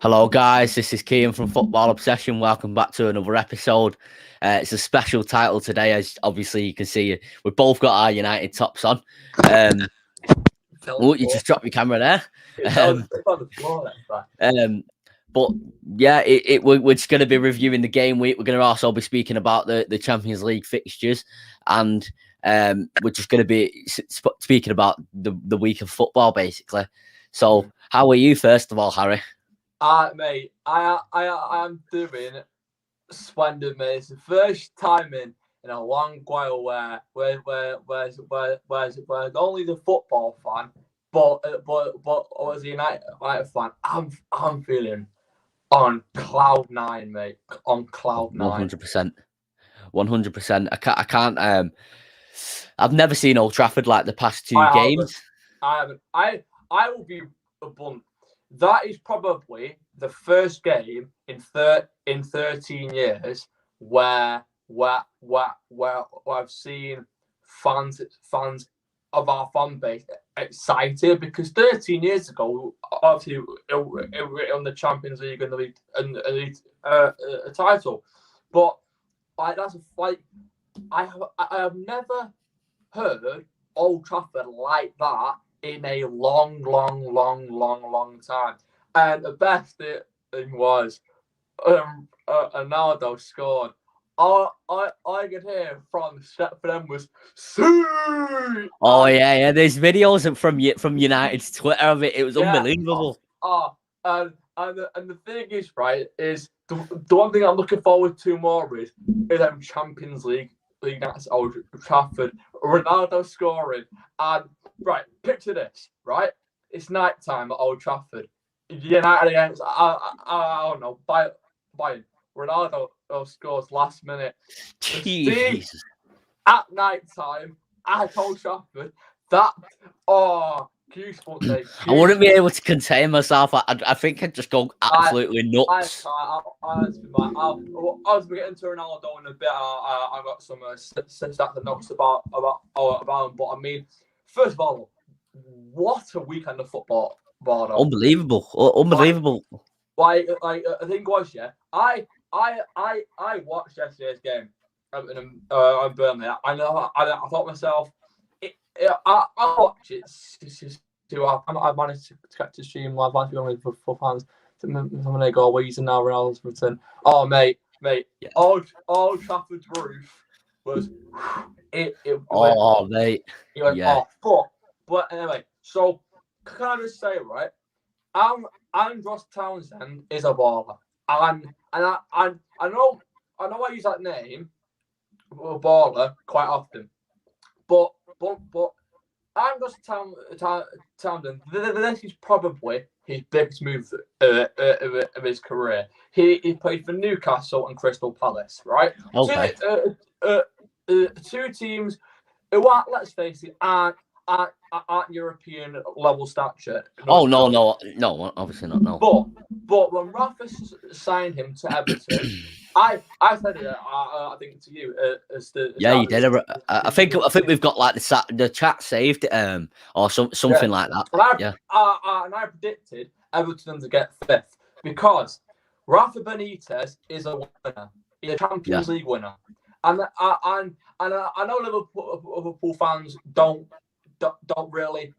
Hello, guys. This is Kian from Football Obsession. Welcome back to another episode. It's a special title today, as obviously you can see. We've both got our United tops on. You just dropped your camera there. It's on the floor. But yeah, we're just going to be reviewing the game week. We're going to also be speaking about the Champions League fixtures, and we're just going to be speaking about the week of football, basically. So, how are you, first of all, Harry? Mate, I am doing splendid, mate. It's the first time in a long while where only the football fan, but as a United fan, I'm feeling on cloud nine, mate. On cloud nine. 100%. I can't. I've never seen Old Trafford like the past two games. I haven't. I will be blunt. That is probably the first game in 13 years where I've seen fans of our fan base excited, because 13 years ago, obviously, it on the Champions League and the league and a title, but I have never heard Old Trafford like that in a long time. And the best thing was Ronaldo scored. All I could hear from them was "See!" Oh yeah. There's videos from United's Twitter of it. It was unbelievable. And the thing is, right, is the one thing I'm looking forward to more is Champions League nights at Old Trafford. Ronaldo scoring, and right, picture this, right? It's night time at Old Trafford. United against I don't know, Bayern. Ronaldo scores last minute. Jeez. At night time at Old Trafford. Goosebumps. I wouldn't be able to contain myself. I think I'd just go absolutely nuts. I was getting to Ronaldo in a bit. I got some stats and notes about him. But I mean, first of all, what a weekend of football! Unbelievable. Like the thing was, yeah, I watched yesterday's game on Burnley. I thought myself, I watched it. I managed to catch the stream live for fans. I'm gonna go away now. Ronaldo's return. Oh mate, yeah. Old Trafford's roof was it mate. It went off. But anyway, so can I just say, right? Andros Townsend is a baller, and I know I use that name, baller, quite often, but Andros Townsend, this is probably his biggest move of his career. He played for Newcastle and Crystal Palace, right? Okay. Two teams who aren't, let's face it, aren't European level stature. No, obviously not. No. But when Rafa signed him to Everton, I said it. I think to you you did. I think we've got like the chat saved, or something like that. And I predicted Everton to get 5th because Rafa Benitez is a winner. He's a Champions League winner, and I know Liverpool fans don't really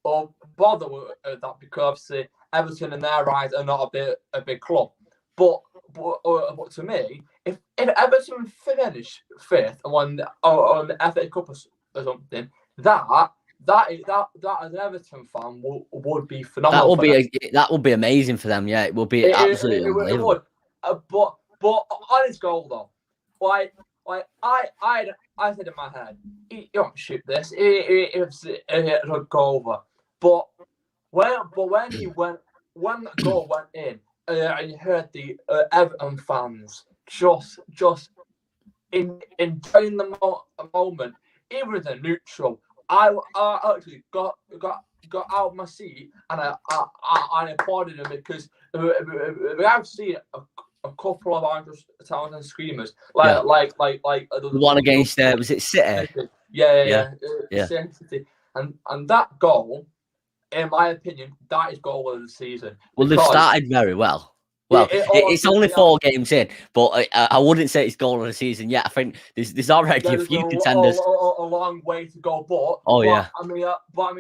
bother with that, because obviously Everton in their eyes are not a big club. But to me, if Everton finish 5th and won on the FA Cup or something, that as an Everton fan would be phenomenal. That would be amazing for them. Yeah, it will be absolutely unbelievable. It would. But on his goal though, like I said in my head, you don't shoot this. It'll go over. But when the goal went in, and you heard the Everton fans just enjoying the moment, even as a neutral, I actually got out of my seat and I applauded him, because I've seen a couple of Andros Townsend screamers, like the one against was it City? Yeah. City. And that goal, in my opinion, that is goal of the season. Well, they've started very well. Well, it's only 4 games in, but I wouldn't say it's goal of the season yet. I think there's already a few contenders. A long way to go, but I mean,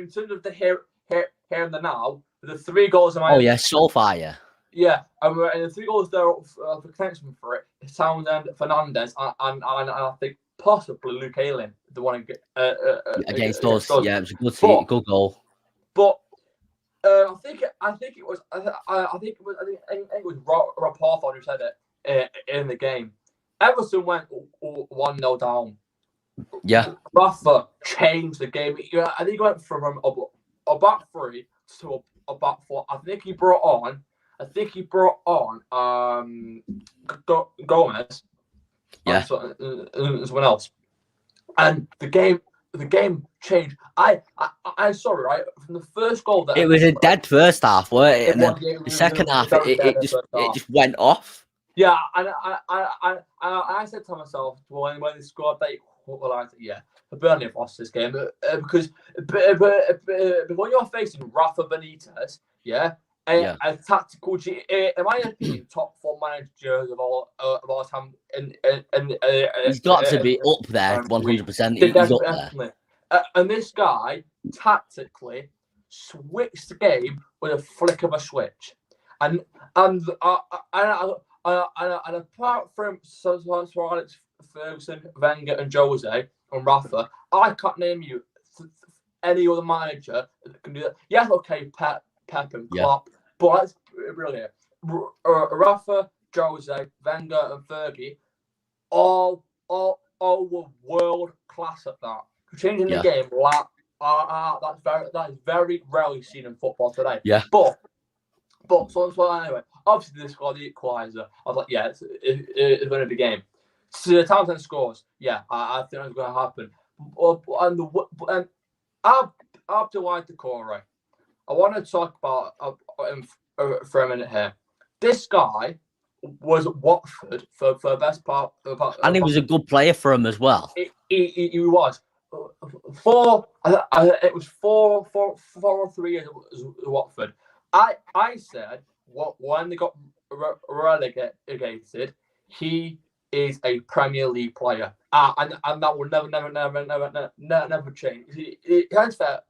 in terms of the here and the now, the 3 goals. So far, yeah. Yeah, and the 3 goals there for contention for it. Townsend, Fernandez, and I think possibly Luke Ayling, the one against us. Yeah, it was a good goal. But I think it was Rob Hawthorne who said it in the game. Everton went 1-0 down. Yeah, Rafa changed the game. I think he went from a back 3 to a back 4. I think he brought on Gomez. Yeah, and someone else, and the game changed. I'm sorry, right? From the first goal, it was a dead first half, weren't it? And then the second half, it just went off. Yeah, and I said to myself when they scored, Burnley have lost this game because when you're facing Rafa Benitez, a tactical, in my opinion, top 4 managers of all time, and he's got to be up there 100%. He's up there. And this guy tactically switched the game with a flick of a switch, and apart from Alex Ferguson, Wenger, and Jose and Rafa, I can't name you any other manager that can do that. Yeah, okay, Pep and Klopp, but that's brilliant. Rafa, Jose, Wenger, and Fergie, all were world class at that. Changing the game, that's very rarely seen in football today. Yeah. But so anyway, obviously they scored the equaliser. I was like, it's going to be game. So Townsend scores. Yeah, I think that's going to happen. And after White Decore, I want to talk about him for a minute here. This guy was at Watford for the best part. And he was a good player for him as well. He was. It was 4 or 3 years at Watford. I said when they got relegated, he is a Premier League player, and that will never change. He has for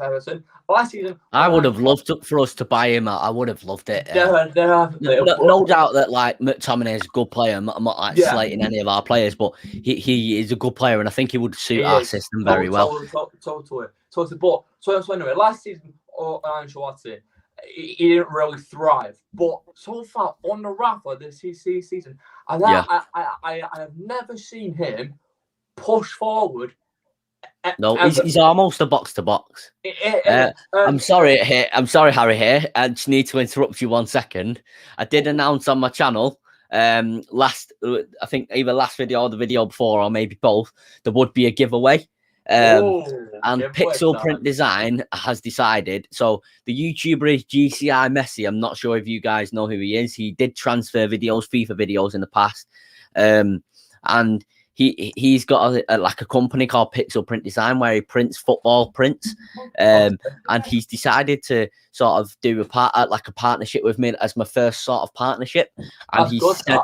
Everton last season. I would have loved for us to buy him. I would have loved it. No doubt that McTominay is a good player. I'm not slating any of our players, but he is a good player, and I think he would suit our system very well. Totally. So anyway, last season, Ancelotti, he didn't really thrive, but so far on the Rafa this season, and I have never seen him push forward. No, he's almost a box to box. I'm sorry, Harry. Here, I just need to interrupt you 1 second. I did announce on my channel, I think either last video or the video before, or maybe both, there would be a giveaway. And Pixel Print Design has decided. So the YouTuber is GCI Messi. I'm not sure if you guys know who he is. He did transfer videos, FIFA videos in the past, and he's got a company called Pixel Print Design where he prints football prints, and he's decided to sort of do a partnership with me as my first sort of partnership. And he said,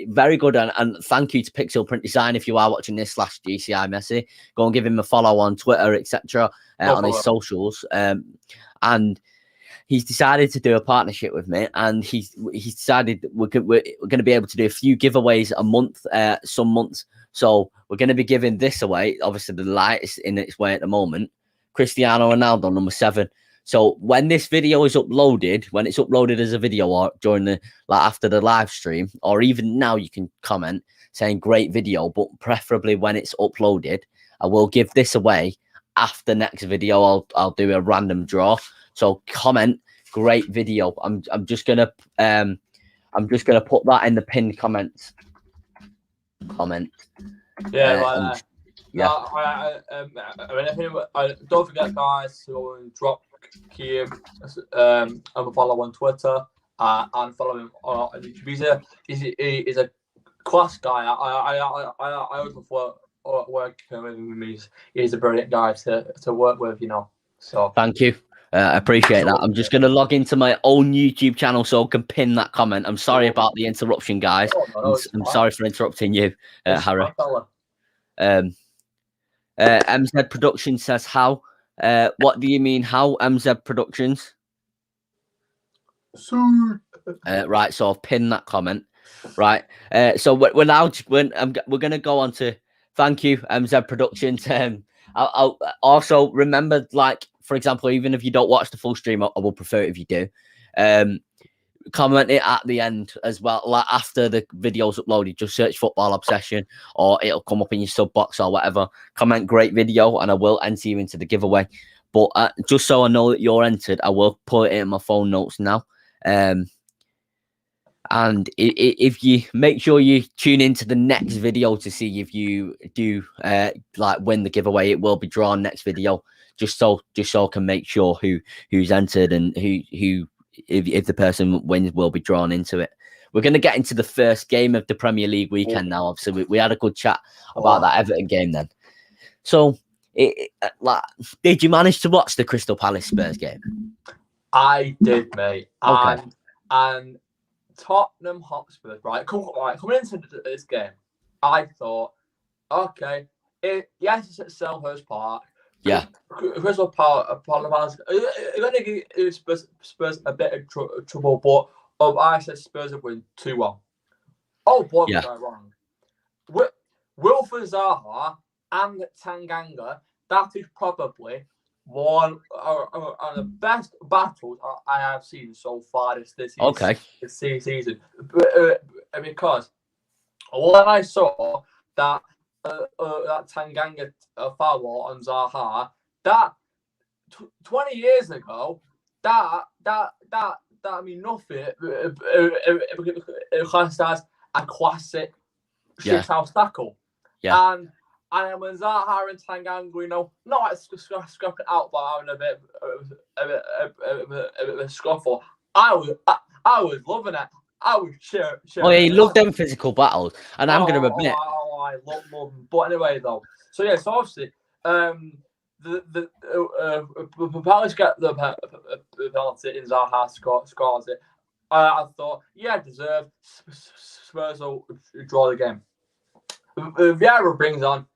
very good, and thank you to Pixel Print Design. If you are watching this /GCI Messi, go and give him a follow on Twitter, etc., on his socials. And he's decided to do a partnership with me, and he's decided we're going to be able to do a few giveaways a month, some months. So we're going to be giving this away. Obviously, the lightest in its way at the moment, Cristiano Ronaldo number 7. So when this video is uploaded, when it's uploaded as a video or during the after the live stream, or even now, you can comment saying great video, but preferably when it's uploaded, I will give this away after next video. I'll do a random draw. So comment great video. I'm just gonna put that in the pinned comments. Comment. Yeah, don't forget, guys, to drop Keir and follow on Twitter and follow him on YouTube. He's a class guy. I always love working with him. He's a brilliant guy to work with, So Thank you. I appreciate that. I'm just going to log into my own YouTube channel so I can pin that comment. I'm sorry about the interruption, guys. I'm sorry for interrupting you, Harry. MZ Production says how. What do you mean how, MZ Productions? Right, so I've pinned that comment. Right. So we're now we're going to go on to thank you, MZ Productions. I'll also remember, like, for example, even if you don't watch the full stream, I will prefer it if you do. Comment it at the end as well, like after the video's uploaded. Just search Football Obsession, or it'll come up in your sub box or whatever. Comment great video, and I will enter you into the giveaway. But just so I know that you're entered, I will put it in my phone notes now. And if you make sure you tune into the next video to see if you do like win the giveaway, it will be drawn next video. Just so I can make sure who's entered and who if the person wins will be drawn into it. We're going to get into the first game of the Premier League weekend now. Obviously, we had a good chat about that Everton game then. So, like, did you manage to watch the Crystal Palace Spurs game? I did, mate. Okay. And Tottenham Hotspur, coming into this game, I thought, okay, yes, it's at Selhurst Park. Yeah. Crystal Palace are going to give Spurs a bit of trouble, but I said Spurs have win 2-1. Oh boy, was I wrong. Wilfried Zaha and Tanganga, that is probably one of the best battles I have seen so far this season. Because when I saw that Tanganga foul on Zaha, that 20 years ago, that I mean nothing. It classed as a classic shithouse tackle. Yeah. And when Zaha and Tanganga, not scrapping out by having a bit of a scuffle, I was loving it. I was cheering. Oh yeah, you love them physical battles, and I'm going to admit. I love them. But anyway, though, so obviously, the Palace get the penalty, and Zaha scores it. I thought, deserved. Spurs will draw the game. Vieira brings on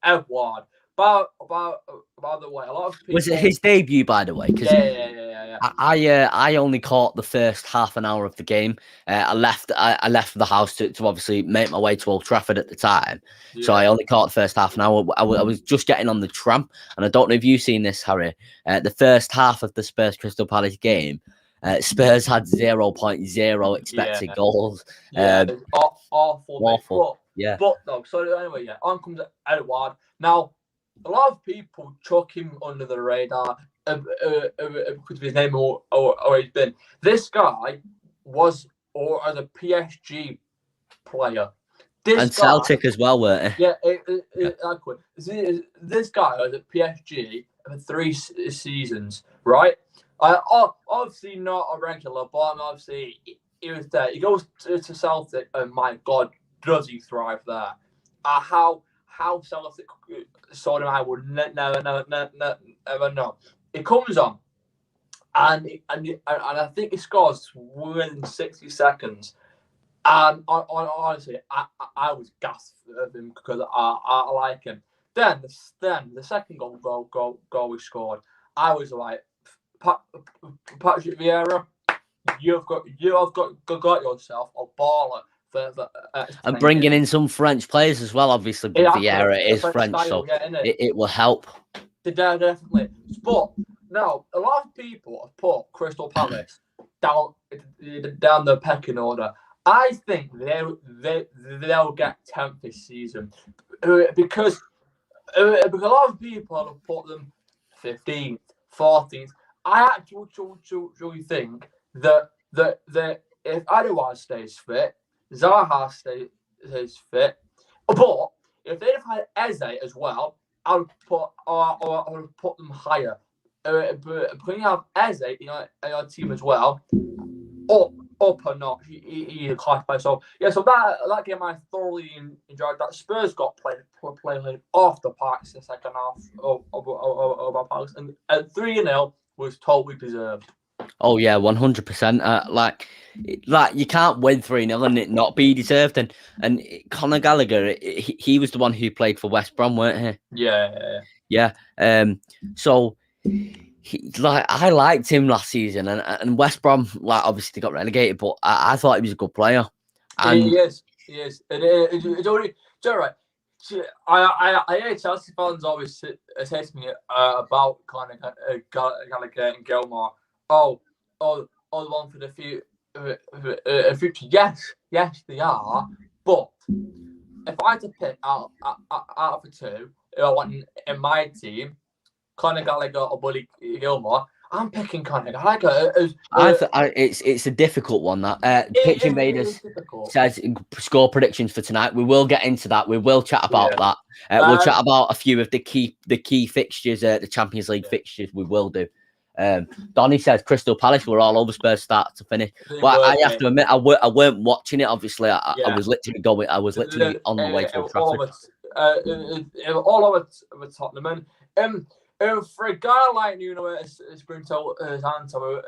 Edward. By the way, a lot of people... Was it his debut, by the way? Yeah. I only caught the first half an hour of the game. I left the house to obviously make my way to Old Trafford at the time. So I only caught the first half an hour. I was just getting on the tram, and I don't know if you've seen this, Harry. The first half of the Spurs Crystal Palace game, Spurs had 0.0 expected goals. Awful. Yeah. But no, so anyway, on comes Edward. Now, a lot of people chuck him under the radar because of his name or he's been. This guy was as a PSG player. Celtic as well, weren't he? Yeah, exactly. This guy was at PSG for 3 seasons, right? Obviously not a regular, but obviously he was there. He goes to Celtic, and my God, does he thrive there? How Celtic sold him, I would never know. It comes on, and I think he scores within 60 seconds. And honestly, I was gassed of him because I like him. Then the second goal we scored, I was like, Patrick Vieira, you've got yourself a baller. And bringing in some French players as well, obviously. Vieira is French, so it will help. Definitely. But now, a lot of people have put Crystal Palace down the pecking order. I think they'll get 10th this season because a lot of people have put them 15th, 14th. I actually think that if Edouard stays fit, Zaha stays fit, but if they'd have had Eze as well, I would put them higher. But when you have Eze in your team as well, up a notch, he classified. So so that game I thoroughly enjoyed. That Spurs got played playing off the park the second half of our parks, and 3-0 was totally deserved. Oh yeah, 100%. Like you can't win 3-0 and it not be deserved. And Conor Gallagher, he was the one who played for West Brom, weren't he? Yeah. So I liked him last season, and West Brom, like, obviously got relegated, but I thought he was a good player. And he is. It's already right. I hear Chelsea fans always say to me about Conor Gallagher and Gilmore. Oh, the one for the future. Yes, they are. But if I had to pick out of the two, I want in my team, Conor Gallagher or Buddy Gilmore, I'm picking Conor Gallagher. It's a difficult one. That Pitch Invaders says score predictions for tonight. We will get into that. We will chat about that. We'll chat about a few of the key fixtures, the Champions League fixtures. We will do. Donny says Crystal Palace were all over Spurs start to finish. Well, I have to admit, I weren't watching it. Obviously, I was literally going. I was literally on the way to Old Trafford. All over Tottenham. For a guy like Nuno Espirito Santo,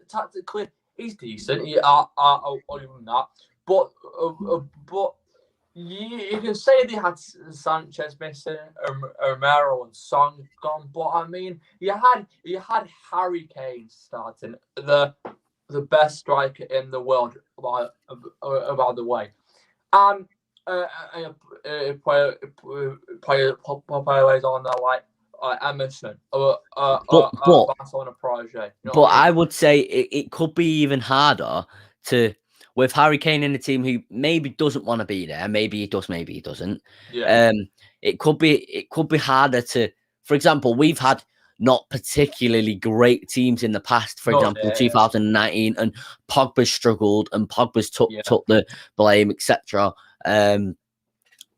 tactically he's decent. I'll give him that. But you can say they had Sanchez missing, Romero and Song gone, but I mean, you had Harry Kane starting, the best striker in the world, by the way, and players on there like Emerson or Barcelona project. But I would say it could be even harder with Harry Kane in the team, who maybe doesn't want to be there. Maybe he does, maybe he doesn't. Yeah. It could be harder to. For example, we've had not particularly great teams in the past. For example, 2019, and Pogba struggled, and Pogba's took the blame, etc.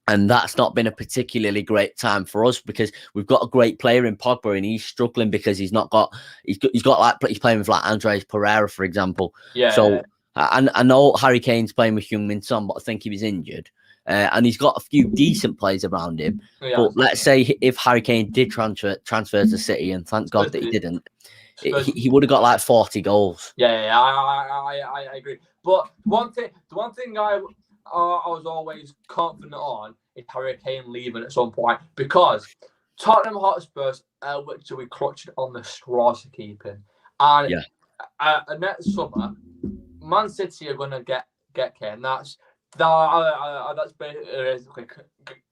And that's not been a particularly great time for us, because we've got a great player in Pogba and he's struggling because he's playing with like Andres Pereira, for example. Yeah. So I know Harry Kane's playing with Heung-min Son, but I think he was injured. And he's got a few decent players around him. Yeah. But let's say if Harry Kane did transfer to City, and thank God that he didn't, he would have got like 40 goals. Yeah, I agree. But the one thing I was always confident on is Harry Kane leaving at some point, because Tottenham Hotspurs literally clutched on the straws to keep him. And next summer, Man City are going to get Kane. That's basically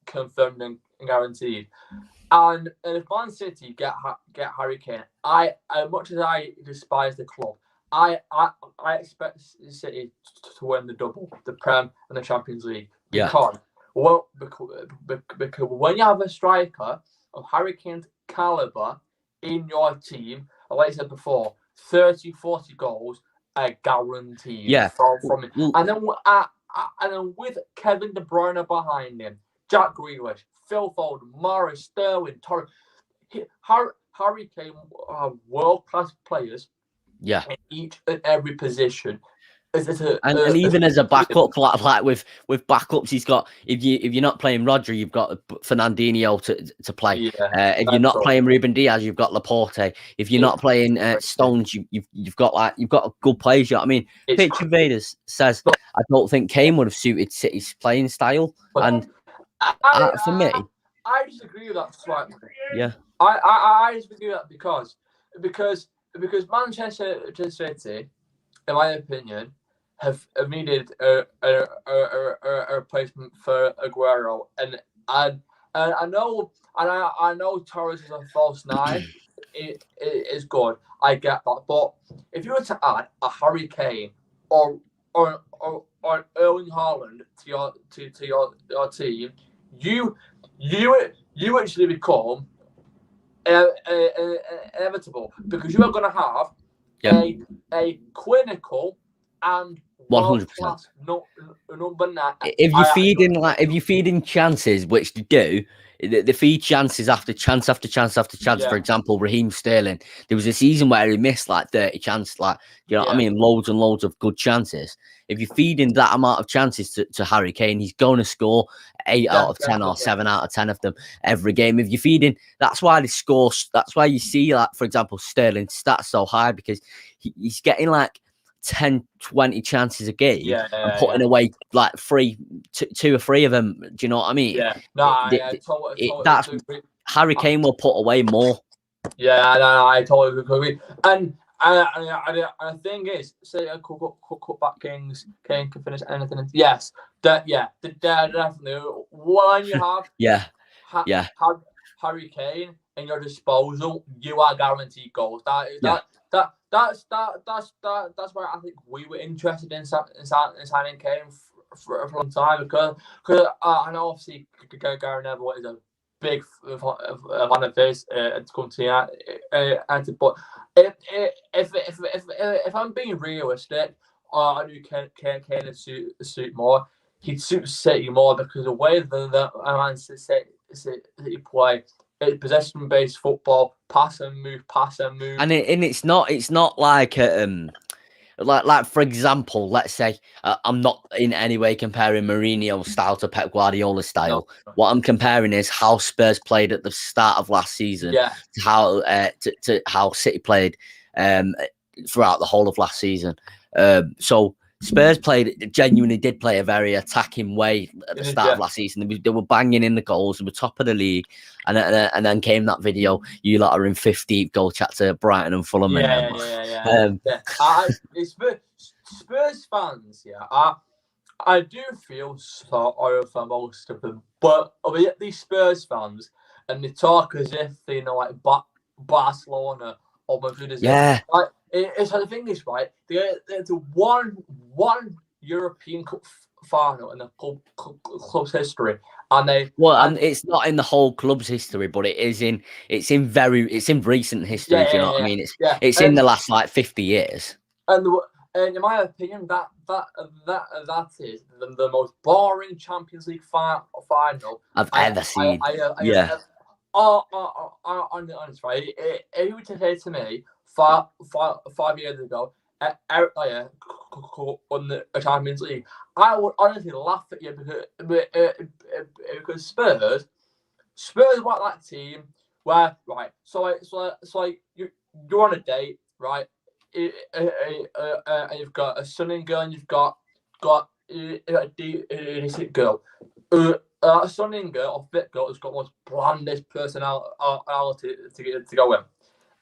confirmed and guaranteed. And if Man City get Harry Kane, as much as I despise the club, I expect City to win the double, the Prem and the Champions League. Because when you have a striker of Harry Kane's caliber in your team, like I said before, 30, 40 goals are guaranteed from him. And then with Kevin De Bruyne behind him, Jack Grealish, Phil Foden, Morris, Sterling, Torres, Harry Kane are world-class players. Yeah, in each and every position. And even as a backup, like with backups, he's got, if you're not playing Rodri, you've got Fernandinho to play. If you're not playing Ruben Diaz, you've got Laporte. If you're not playing Stones, you've got a good players. You know what I mean? Pitch Invaders says I don't think Kane would have suited City's playing style, and for me, I disagree with that slightly. Yeah, I disagree with that because Manchester City, in my opinion, have needed a replacement for Aguero, and I know Torres is a false nine. It is good. I get that, but if you were to add a Harry Kane or Erling Haaland to your team, you actually become inevitable, because you are going to have a clinical and 100%. class number 9. If you're feeding chances, which they do, they feed chances after chance after chance after chance. Yeah. For example, Raheem Sterling, there was a season where he missed like 30 chances, like, you know what I mean, loads and loads of good chances. If you're feeding that amount of chances to Harry Kane, he's going to score 8 out of 10 or 7 out of 10 of them every game. If you're feeding, that's why they score. That's why you see, like, for example, Sterling's stats so high, because he's getting like 10, 20 chances a game and putting away like 2 or 3 of them. Do you know what I mean? Yeah. No, I totally agree. Harry Kane will put away more. Yeah, no, I totally agree. And the thing is, say cut back Kane can finish anything. Yes, definitely. When you have Harry Kane in your disposal, you are guaranteed goals. That's why I think we were interested in signing Kane for a long time, because I know obviously Gary Neville is a big fan of his to come to but if I'm being realistic, I do Kane suit more. He'd suit City more, because the way that Man City play, it's possession-based football, pass and move. And it's not like like for example, let's say I'm not in any way comparing Mourinho's style to Pep Guardiola's style. No. What I'm comparing is how Spurs played at the start of last season to how to how City played throughout the whole of last season. So Spurs genuinely did play a very attacking way at the start of last season. They were banging in the goals. They were top of the league, and then came that video. You lot are in 15th goal chat to Brighton and Fulham. Spurs fans, I do feel sorry for most of them, but these Spurs fans, and they talk as if they know like Barcelona or Madrid. Like, it's the thing is, right? There's one European Cup final in the club's history, and and it's not in the whole club's history, but it's in recent history. Do you know what I mean? It's in the last like 50 years. And in my opinion, that is the most boring Champions League final I've ever seen. Honest, right? If you were to say to me 5 years ago, Eric Dyer won the Champions League, I would honestly laugh at you, because Spurs were that team where, right? So you're on a date, right? And you've got a stunning girl, and you've got a decent girl. A stunning girl or fit girl has got the most blandest personality to go in.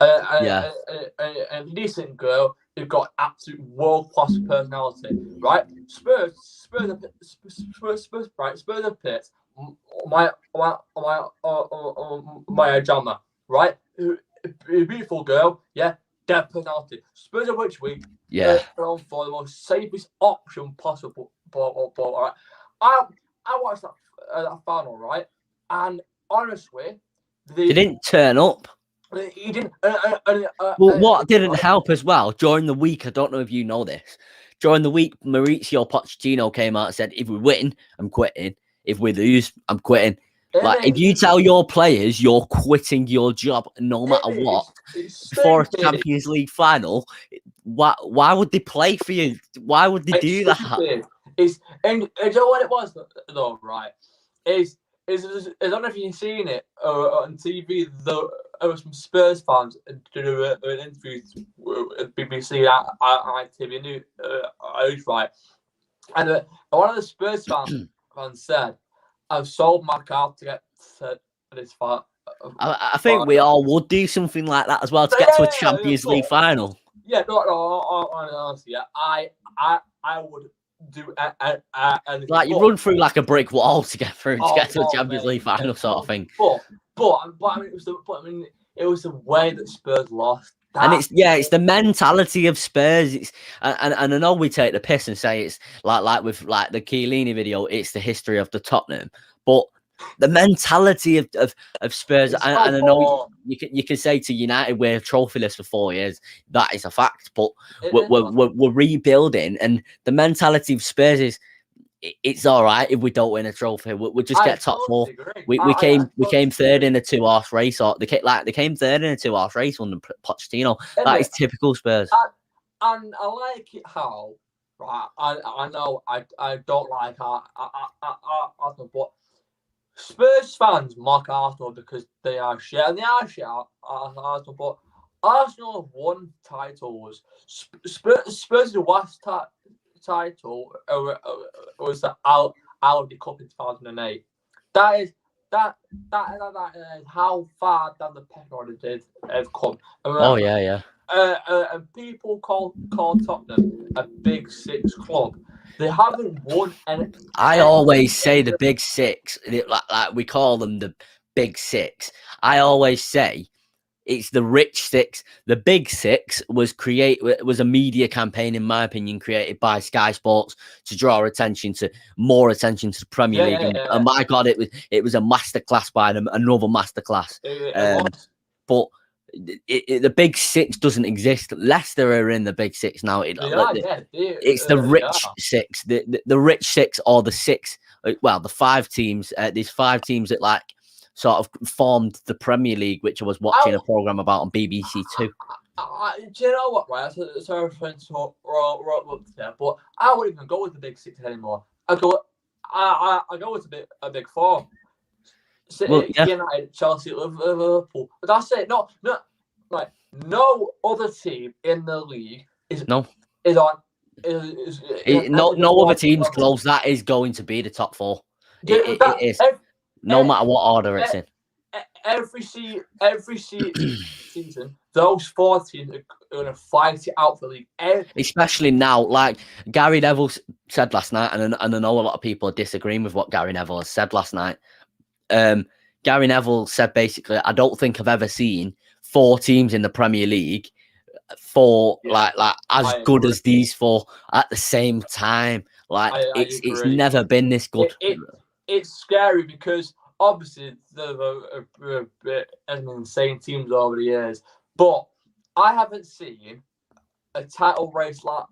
And a decent girl, you've got absolute world-class personality, right? Spurs are pits. My drama, right? A beautiful girl, dead personality. Spurs are which week? For the most safest option possible. Right? I watched that final, right? And honestly, they didn't turn up. He didn't. What didn't help as well during the week? I don't know if you know this. During the week, Mauricio Pochettino came out and said, "If we win, I'm quitting. If we lose, I'm quitting." Like, if you tell your players you're quitting your job no matter what before a Champions League final, why would they play for you? Why would they do that? And you know what it was though, right? I don't know if you've seen it on TV. There were some Spurs fans doing an interview with BBC ITV News, right? And one of the Spurs fans said, "I've sold my car to get to this far." I think we all would do something like that as well to get to a Champions League final. Honestly, I would do like you run through like a brick wall to get through to get to a Champions League final sort of thing. But I mean, it was the way that Spurs lost. And it's the mentality of Spurs. It's and I know we take the piss and say it's like with like the Chiellini video, it's the history of the Tottenham. But The mentality of Spurs, and I know poor. you can say to United we're trophyless for 4 years. That is a fact, but It we're, is we're, not. we're, we're rebuilding, and the mentality of Spurs is it's all right if we don't win a trophy. We'll just get top four. Totally agree. We came third agree. in a 2-horse race, or they came third in a 2-horse race under Pochettino. Isn't That it? is typical Spurs. And I like it how, right, I know I don't like Arsenal, but Spurs fans mock Arsenal because they are shit, and they are shit at Arsenal, but Arsenal have won titles. Spurs' last title was the Audi Cup in 2008. That is how far down the pecking order they've come. Oh yeah. And people call Tottenham a Big Six club. They haven't won any. I always say the Big Six, like we call them the Big Six. I always say it's the rich six. The Big Six was a media campaign, in my opinion, created by Sky Sports to draw more attention to the Premier League. And my God, it was a masterclass by them, another masterclass. But the Big Six doesn't exist. Leicester are in the Big Six now. It's the rich six, the rich six, or the six. Well, the 5 teams. There's 5 teams that like sort of formed the Premier League, which I was watching a program about on BBC Two. Do you know what? Right, sorry for interrupting there, but I wouldn't even go with the Big Six anymore. I go with a big 4. City, United, Chelsea, Liverpool. But that's it. No, other team in the league is on. No other teams close. That is going to be the top 4. It is. No matter what order it's in. Every season, those 4 teams are going to fight it out for the league. Especially now, like Gary Neville said last night, and I know a lot of people are disagreeing with what Gary Neville has said last night. Gary Neville said basically, I don't think I've ever seen 4 teams in the Premier League like as good as these 4 at the same time. Like it's never been this good. It's scary because obviously they've been insane teams over the years, but I haven't seen a title race like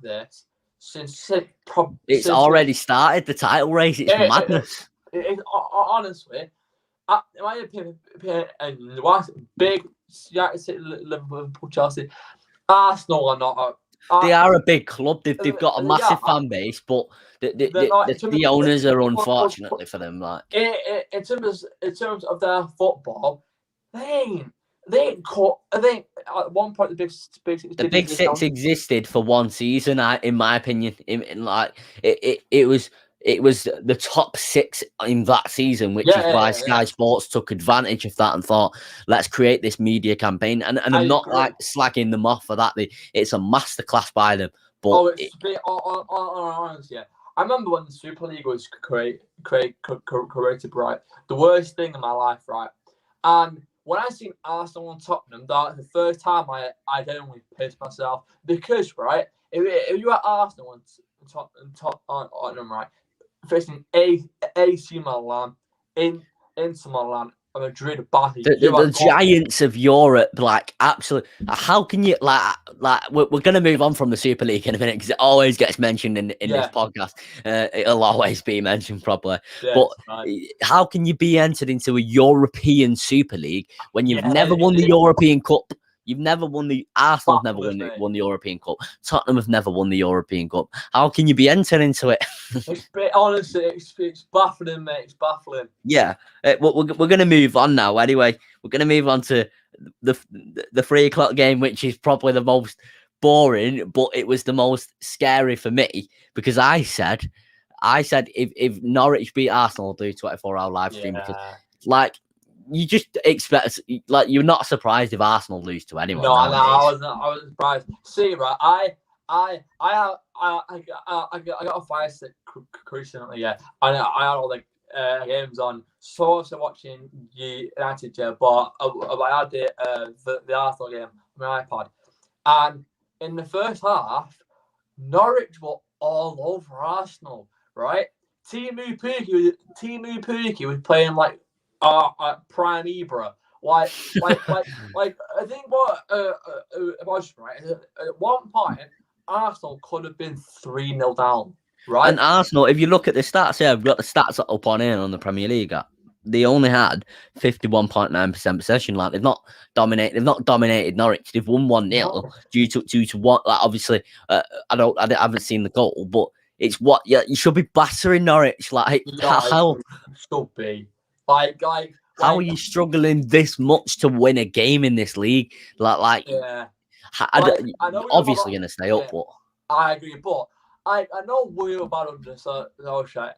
this since it's already started. The title race, it's madness. Honestly, in my opinion, big Liverpool, Chelsea, Arsenal are not. They are a big club. They've got a massive fan base, but the owners are unfortunately for them. Like in terms of their football, they ain't caught. I think at one point the Big Six existed for 1 season. In my opinion, it was the top 6 in that season, which is why Sky Sports took advantage of that and thought, let's create this media campaign. And I'm not like slagging them off for that. It's a masterclass by them. But honest, yeah. I remember when the Super League was created, right? The worst thing in my life, right? And when I seen Arsenal and Tottenham, that was the first time I genuinely pissed myself because, right, if you are Arsenal and Tottenham, right, facing AC Milan, Inter Milan, and Madrid, Barty. The giants of Europe, like absolutely. How can you like? We're going to move on from the Super League in a minute because it always gets mentioned in this podcast. It'll always be mentioned properly. But how can you be entered into a European Super League when you've never won the European Cup? You've never won the Arsenal have never won the European Cup. Tottenham have never won the European Cup. How can you be entered into it? Honestly, it's baffling, mate. It's baffling. Yeah, we're going to move on now. Anyway, we're going to move on to the 3:00 game, which is probably the most boring, but it was the most scary for me because I said if Norwich beat Arsenal, I'll do a 24-hour live stream because like. You just expect, like, you're not surprised if Arsenal lose to anyone. No, I wasn't surprised. See, right, I got a Fire Stick recently, yeah. I had all the games on. So I was watching United, yeah, but I had the Arsenal game on my iPad. And in the first half, Norwich were all over Arsenal, right? Timu Puki was playing like prime Ibra. Like I think what was right at one point Arsenal could have been 3-0 down, right? And Arsenal, if you look at the stats here, I've got the stats up on here on the Premier League app. They only had 51.9% possession. Like they've not dominated Norwich. They've won 1-0 due to what? Like obviously, I haven't seen the goal, but it's what you should be battering Norwich. Like how should be like how are you struggling this much to win a game in this league? Like yeah, I know obviously going to stay up, but I agree. But I know we were bad under Solskjaer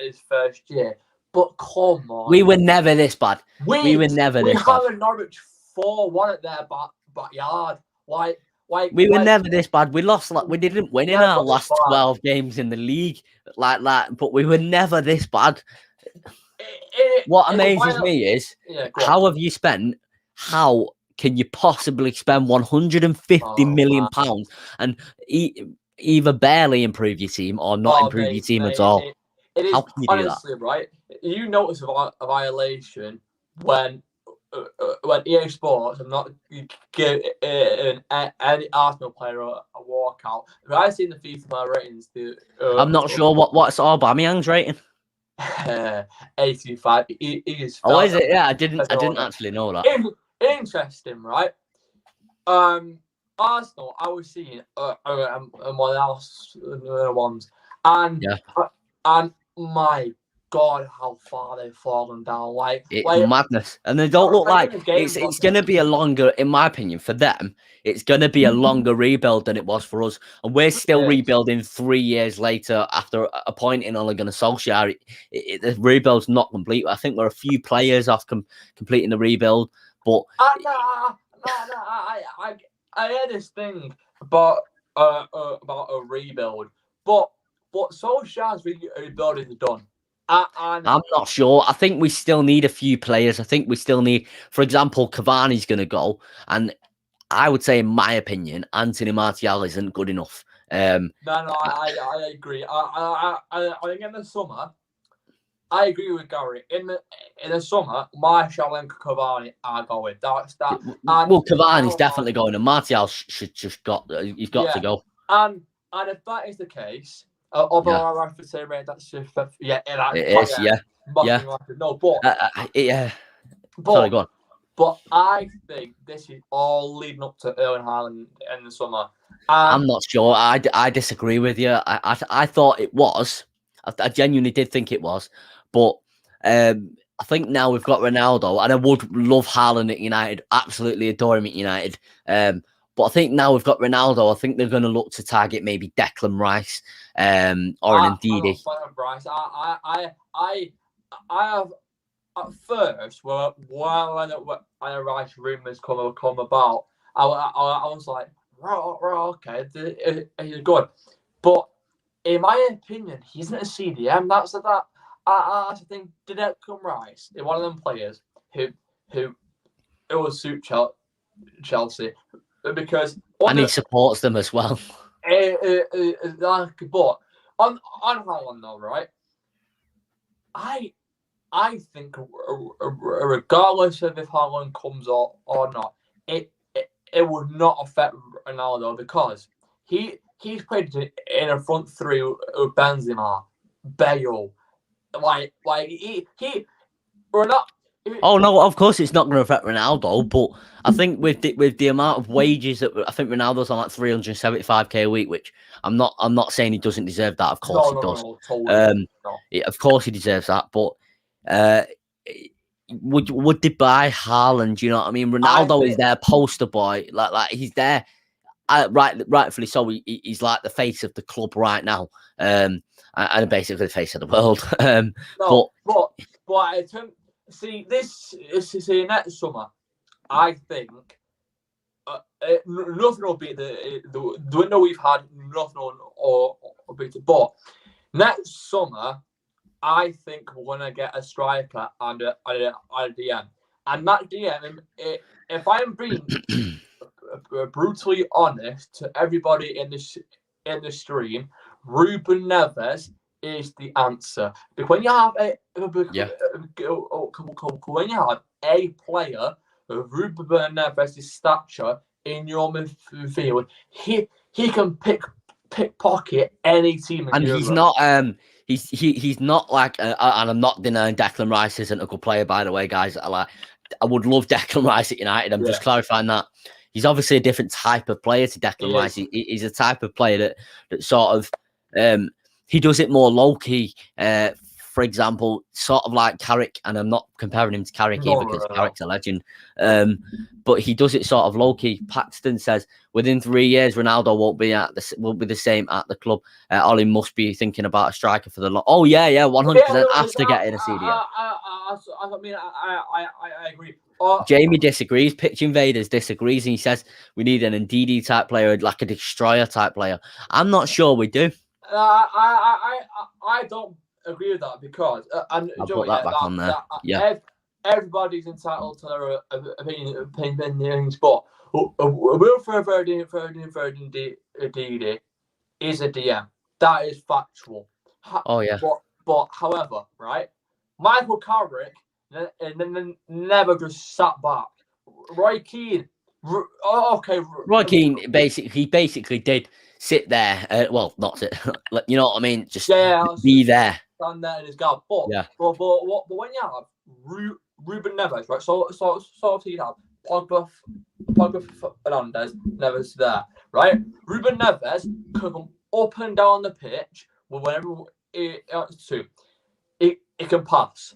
his first year, but come on, we were never this bad. We were never this bad. We had Norwich 4-1 at their backyard. We were never this bad. We lost, like we didn't win in our last 12 games in the league, like that. But we were never this bad. What amazes me is how have you spent? How can you possibly spend 150 million pounds and either barely improve your team or not improve your team at all? It is, how can you honestly, do that? Right? You notice a violation when EA Sports have not given any Arsenal player a walkout. If I seen the FIFA ratings, I'm not sure what's Aubameyang's rating. 85. He is. Oh, is it? Yeah, I didn't actually know that. Interesting, right? Arsenal, I was seeing one of the ones, and my God, how far they've fallen down! It's madness, and they don't look like it's going to be a longer, in my opinion, for them. It's going to be a longer rebuild than it was for us, and we're still rebuilding 3 years later after appointing Ole Gunnar Solskjaer. The rebuild's not complete. I think we're a few players off completing the rebuild, but I heard this thing about a rebuild, but Solskjaer's rebuilding is done. I'm not sure. I think we still need a few players. I think we still need, for example, Cavani's going to go, and I would say, in my opinion, Anthony Martial isn't good enough. No, I agree. I think in the summer, I agree with Gary. In the summer, Martial and Cavani are going. Well, Cavani's definitely going, and Martial should just he's got to go. And if that is the case. Although I have to say, that's just it is, No, but sorry, go on. But I think this is all leading up to Erling Haaland in the summer. I'm not sure. I disagree with you. I thought it was. I genuinely did think it was, but I think now we've got Ronaldo, and I would love Haaland at United. Absolutely adore him at United. But I think now we've got Ronaldo. I think they're going to look to target maybe Declan Rice or an Ndidi. I have at first when Rice rumours come about, I was like, okay, he's good. But in my opinion, he isn't a CDM. That's that. I think Declan Rice is one of them players who will suit Chelsea. Because and he supports them as well. But on Haaland though, right? I think regardless of if Haaland comes or not, it would not affect Ronaldo because he's played in a front three with Benzema, Bale, we're not. Oh no! Of course, it's not going to affect Ronaldo, but I think with the amount of wages that I think Ronaldo's on, like 375k a week, which I'm not saying he doesn't deserve that. Of course he does. No, totally. Of course he deserves that. But would they buy Haaland? You know what I mean? Ronaldo is their poster boy. Like he's there. Rightfully so. He's like the face of the club right now, and basically the face of the world. But I think. See, next summer, I think nothing will beat the window we've had. Nothing will beat it. But next summer, I think we're gonna get a striker and a DM. And that DM, if I'm being brutally honest to everybody in the stream, Ruben Neves is the answer. Because when you have when you have a player of Ruben Neves' stature in your midfield, he can pickpocket any team in And Europe. he's not he's not like and I'm not denying Declan Rice isn't a good player, by the way, guys. I would love Declan Rice at United. I'm just clarifying that. He's obviously a different type of player to Declan Rice. He's a type of player that sort of he does it more low key. For example, sort of like Carrick, and I'm not comparing him to Carrick here because Carrick's a legend. But he does it sort of low key. Paxton says within 3 years, Ronaldo won't be the same at the club. Ollie must be thinking about a striker for the lot. Oh yeah, 100% after getting a CDM. I mean, I agree. Jamie disagrees. Pitch Invaders disagrees, and he says we need an Ndidi type player, like a destroyer type player. I'm not sure we do. I don't agree with that because and I'll put that back on there. Everybody's entitled to their opinions, but Wilfred Ndidi is a DM. That is factual. Oh yeah. But however, right, Michael Carrick never just sat back. Roy Keane. Roy Keane basically did sit there. Well, not sit. You know what I mean? Just be there. Stand there in his guard. But when you have Ruben Neves, right? So you have Pogba Fernandes, Neves there, right? Ruben Neves can come up and down the pitch whenever it wants to. It can pass,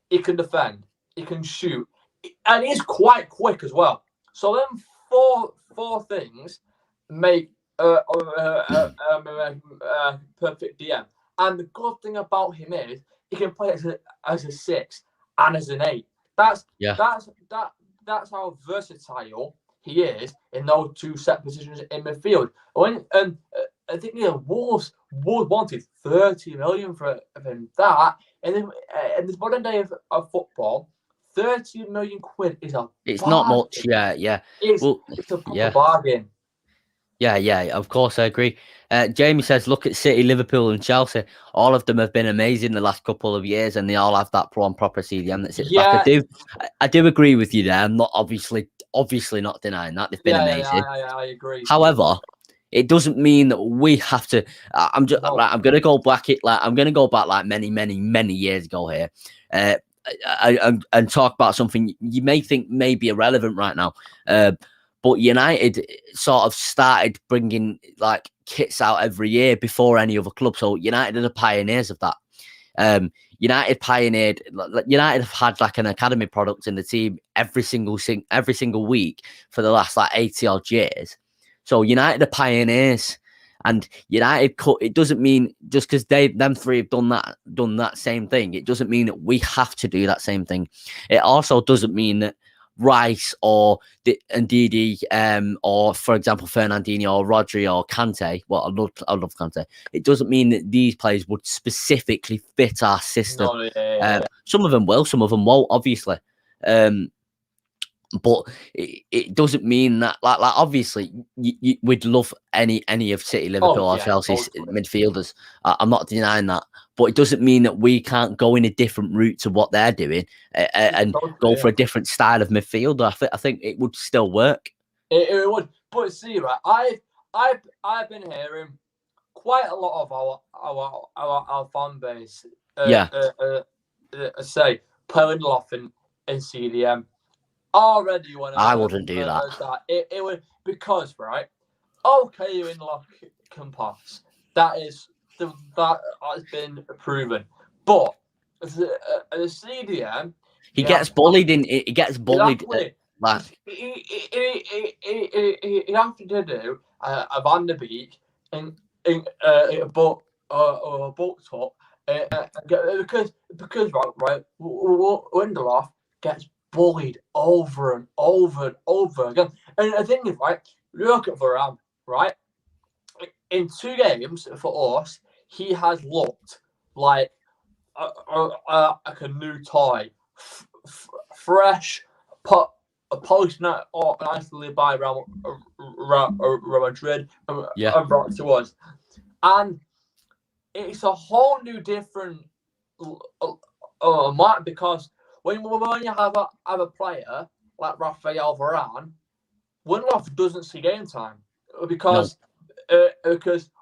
it can defend, it can shoot, and he's quite quick as well. So them four things make perfect DM. And the good thing about him is he can play as a 6 and as an 8. That's how versatile he is in those two set positions in midfield. I think Wolves wanted 30 million for him. That and then in this modern day of football, 30 million quid is it's not much. Yeah. It's a proper bargain. Yeah, of course, I agree. Jamie says, look at City, Liverpool and Chelsea. All of them have been amazing the last couple of years, and they all have that proper CDM that sits back. I do agree with you there. I'm not obviously not denying that. They've been amazing. I agree. However, it doesn't mean that we have to. I'm going to go back like many years ago here. And talk about something you may think may be irrelevant right now. But United sort of started bringing like kits out every year before any other club. So United are the pioneers of that. United have had like an academy product in the team every single week for the last like 80 odd years. So United are pioneers, and United it doesn't mean just because them three have done that same thing. It doesn't mean that we have to do that same thing. It also doesn't mean that Rice or Ndidi, or for example Fernandinho or Rodri or Kante. Well, I love Kante. It doesn't mean that these players would specifically fit our system. No, some of them will, some of them won't, obviously. But it doesn't mean that like obviously we'd love any of City, Liverpool or Chelsea's midfielders. I'm not denying that, but it doesn't mean that we can't go in a different route to what they're doing and go for a different style of midfielder. I think it would still work. It would, but see, right? I've been hearing quite a lot of our fan base say playing Lindelof in CDM. Already when I wouldn't do that. It would, because right, okay, Lindelof can pass. That has been proven. But the CDM, he gets bullied he gets bullied. Like he have to do a Van der Beek in a book top because right Lindelof gets bullied over and over and over again. And the thing is, right, look at Varane, right? In 2 games for us, he has looked like a new toy, fresh, polished nicely by Real Madrid and brought to us. And it's a whole new different mark, because when you have a player like Rafael Varane, Lindelof doesn't see game time because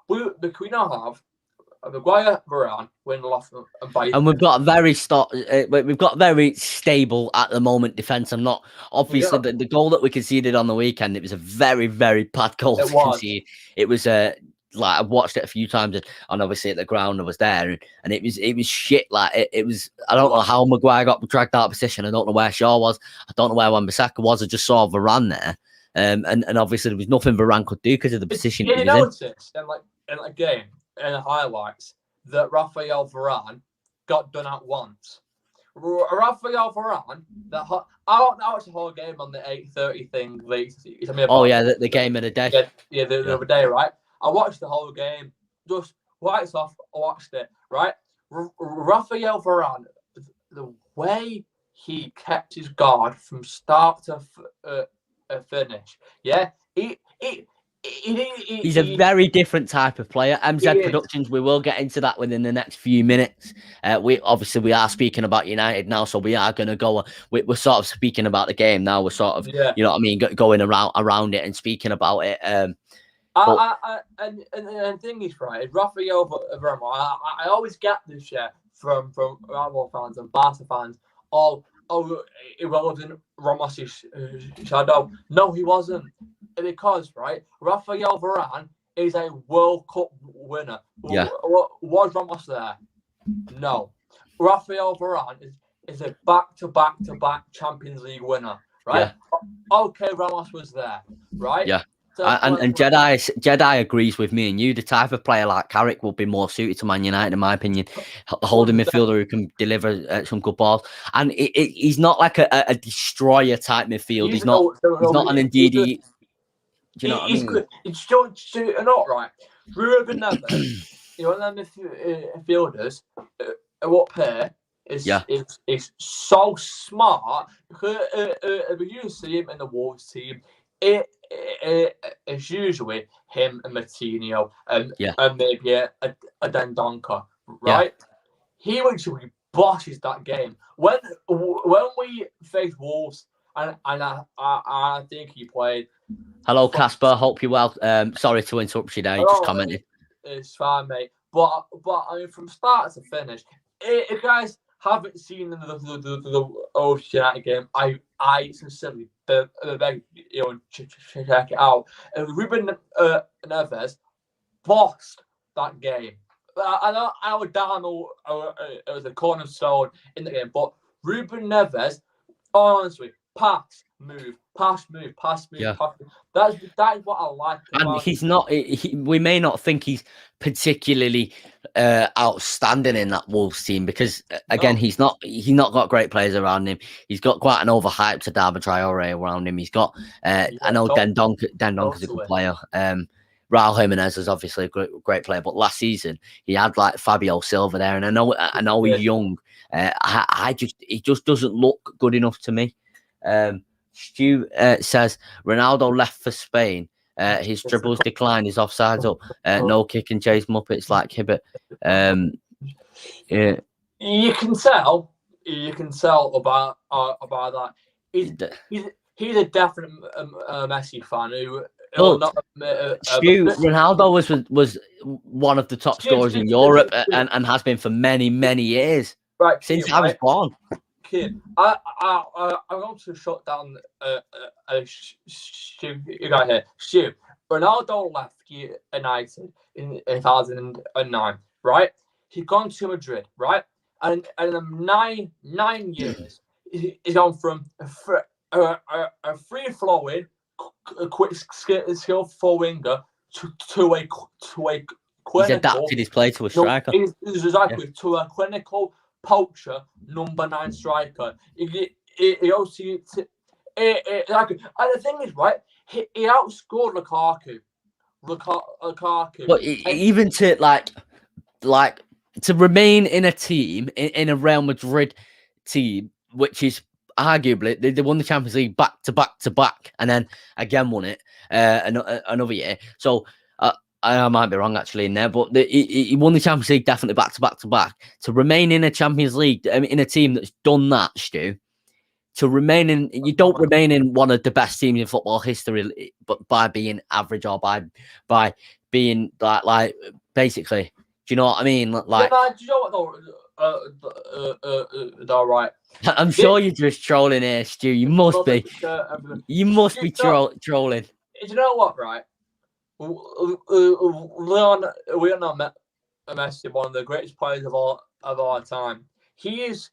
we now have Maguire, Varane, Lindelof, and Bailey. And we've got very stable at the moment defense. I'm not obviously the goal that we conceded on the weekend. It was a very, very bad goal to concede. It was like I've watched it a few times, and obviously at the ground I was there, and it was shit. Like it was. I don't know how Maguire got dragged out of position. I don't know where Shaw was. I don't know where Wan-Bissaka was. I just saw Varane there, and obviously there was nothing Varane could do because of the position he was in. You noticed in a game in the highlights that Rafael Varane got done at once. Rafael Varane, I watched the whole game on the 8:30 thing. The game of the day. Yeah, the other day, right? I watched the whole game, just lights off. I watched it, right? Rafael Varane, the way he kept his guard from start to finish, yeah, he's a very different type of player. MZ Productions, we will get into that within the next few minutes. We are speaking about United now, so we are going to go. We're sort of speaking about the game now. We're sort of, you know what I mean, going around it and speaking about it. And the thing is, right, Rafael Varane, I always get this shit from Real fans and Barca fans. It wasn't Ramos's shadow. No, he wasn't. Because, right, Rafael Varane is a World Cup winner. Yeah. Was Ramos there? No. Rafael Varane is a back-to-back Champions League winner, right? Yeah. Okay, Ramos was there, right? Yeah. So, and Jedi agrees with me and you. The type of player like Carrick will be more suited to Man United, in my opinion. Holding midfielder who can deliver some good balls, and he's not like a destroyer type midfield. He's not an Ndidi. Do you know what I mean? Good. It's not right. Ruben Neves, them midfielders what pair is so smart. If you see him in the Wolves team, it's usually him and Martinho and maybe a Dendonka, right? Yeah. He literally bosses that game. When we face Wolves, and I think he played. Hello, Casper. Hope you're well. Sorry to interrupt you there. You just commented. It's fine, mate. But I mean, from start to finish, if you guys haven't seen the old United game, I sincerely beg you check it out. Ruben Neves bossed that game. I know Dano was a cornerstone in the game, but Ruben Neves, honestly, pass, move. Yeah. That is what I like. And he's not. We may not think he's particularly outstanding in that Wolves team because, again, he's not got great players around him. He's got quite an overhyped Adama Traore around him. He's got. I know Dendonka's a good player. Raul Jimenez is obviously a great player, but last season he had like Fabio Silva there, and I know he's young. He just doesn't look good enough to me. Stu says Ronaldo left for Spain. His dribbles decline. His offsides up. No kick and chase Muppets like Hibbert. Yeah. You can tell about that. He's a definite Messi fan who. Ronaldo was one of the top scorers in Europe and has been for many years. Right, since I was born. Kid, I'm going to shut down you got here. Stu, Ronaldo left United in 2009, right? He's gone to Madrid, right? And in 9 years, he's gone from a free-flowing, quick, skillful winger to a clinical. He's adapted his play to a striker. To a clinical poacher number 9 striker. He also and the thing is, right, he outscored Lukaku. But even to like to remain in a team in a Real Madrid team, which is arguably they won the Champions League back to back, and then again won it another year. So I might be wrong actually in there, but he won the Champions League definitely back to back to back. To remain in a Champions League, in a team that's done that, Stu, you don't remain in one of the best teams in football history, but by being average or by being like basically, do you know what I mean? Like, do you know what though? All right. I'm sure you're just trolling here, Stu. You must be. You must be trolling. Do you know what? Right. Lionel Messi, one of the greatest players of all time. He is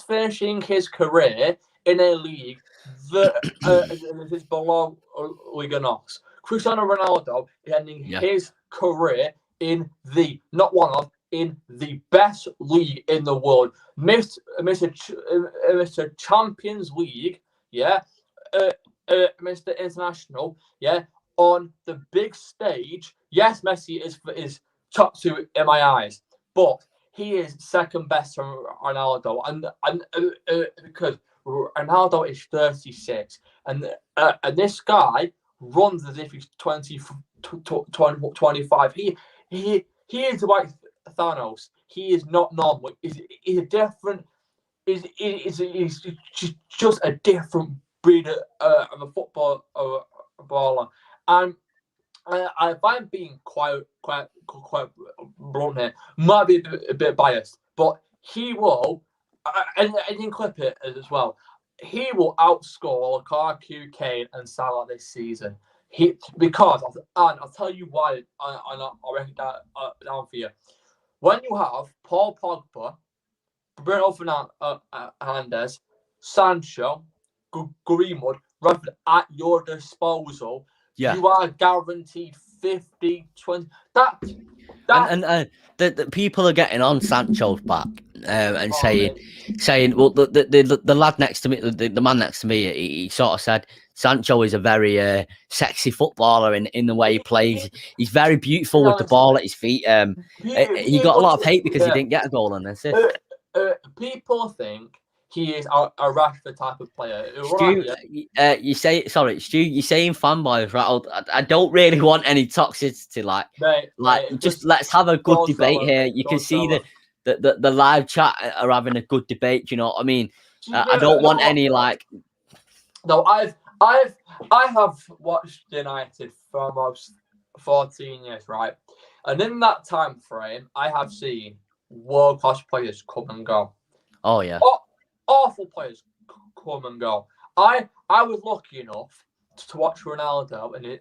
finishing his career in a league that is below Liga NOS. Cristiano Ronaldo is ending his career in the best league in the world, Mr. Champions League, Mr. International, on the big stage. Yes, Messi is top two in my eyes, but he is second best to Ronaldo, and because Ronaldo is 36, and this guy runs as if he's 25. He is like Thanos. He is not normal. He's a different. He's just a different breed of a footballer, and if I'm being quite blunt here, might be a bit biased, but he will, and you can clip it as well. He will outscore Lukaku, Kane, and Salah this season. Because I'll tell you why. I'll break it down for you. When you have Paul Pogba, Bruno Fernandes, Sancho, Greenwood, Rashford at your disposal, you are guaranteed 50, 20. And the people are getting on Sancho's back and saying, well, the lad next to me, the man next to me, he sort of said Sancho is a very sexy footballer in the way he plays. He's very beautiful with the ball at his feet. He got a lot of hate because he didn't get a goal on this. People think he is a Rashford type of player. Stu, you say Stu, you're saying fanboys, right? I don't really want any toxicity. Just let's have a good debate here. You can see the live chat are having a good debate. Do you know what I mean? I don't want any like. No, I have watched United for almost 14 years, right? And in that time frame, I have seen world-class players come and go. Oh yeah. Awful players come and go. I was lucky enough to watch Ronaldo in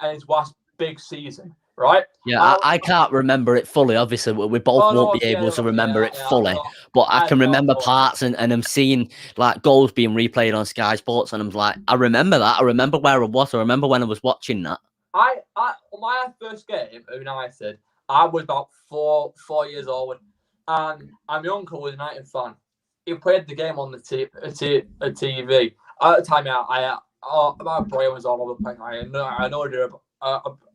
his last big season, right? Yeah, I can't remember it fully. Obviously, we both won't be able to remember it fully, but I can remember parts, and I'm seeing like goals being replayed on Sky Sports, and I'm like, I remember that. I remember where I was. I remember when I was watching that. My first game at United, I was about 4 years old, and my uncle was a United fan. He played the game on the TV. At the time, my brain was all over the place. I know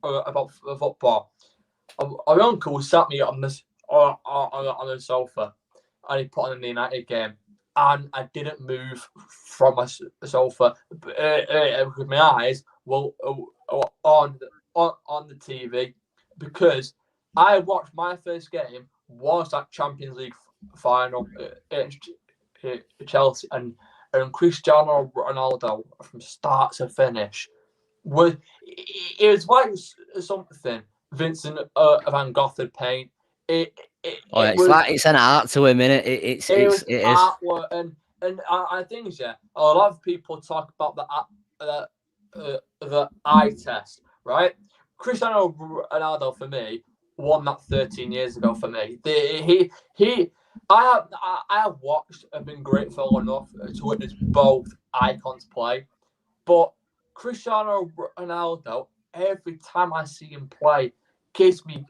about football. My uncle sat me on the sofa, and he put on the United game, and I didn't move from my sofa because my eyes were on the TV, because I watched my first game was that Champions League final Chelsea, and Cristiano Ronaldo from start to finish it was like something Vincent van Gogh had paint. It's an art to him, innit? It is artwork, and I think a lot of people talk about the eye test, right? Cristiano Ronaldo for me won that 13 years ago for me. I have watched and been grateful enough to witness both icons play, but Cristiano Ronaldo, every time I see him play, gives me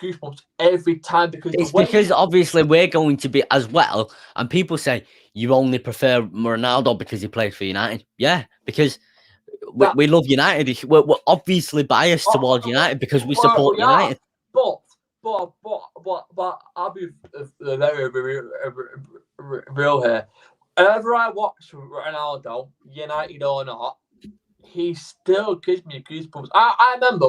goosebumps every time, because because obviously we're going to be as well, and people say you only prefer Ronaldo because he plays for United. Yeah, because we love United. We're obviously biased towards United because we support United. But I'll be very real here. Whenever I watch Ronaldo, United or not, he still gives me goosebumps. I remember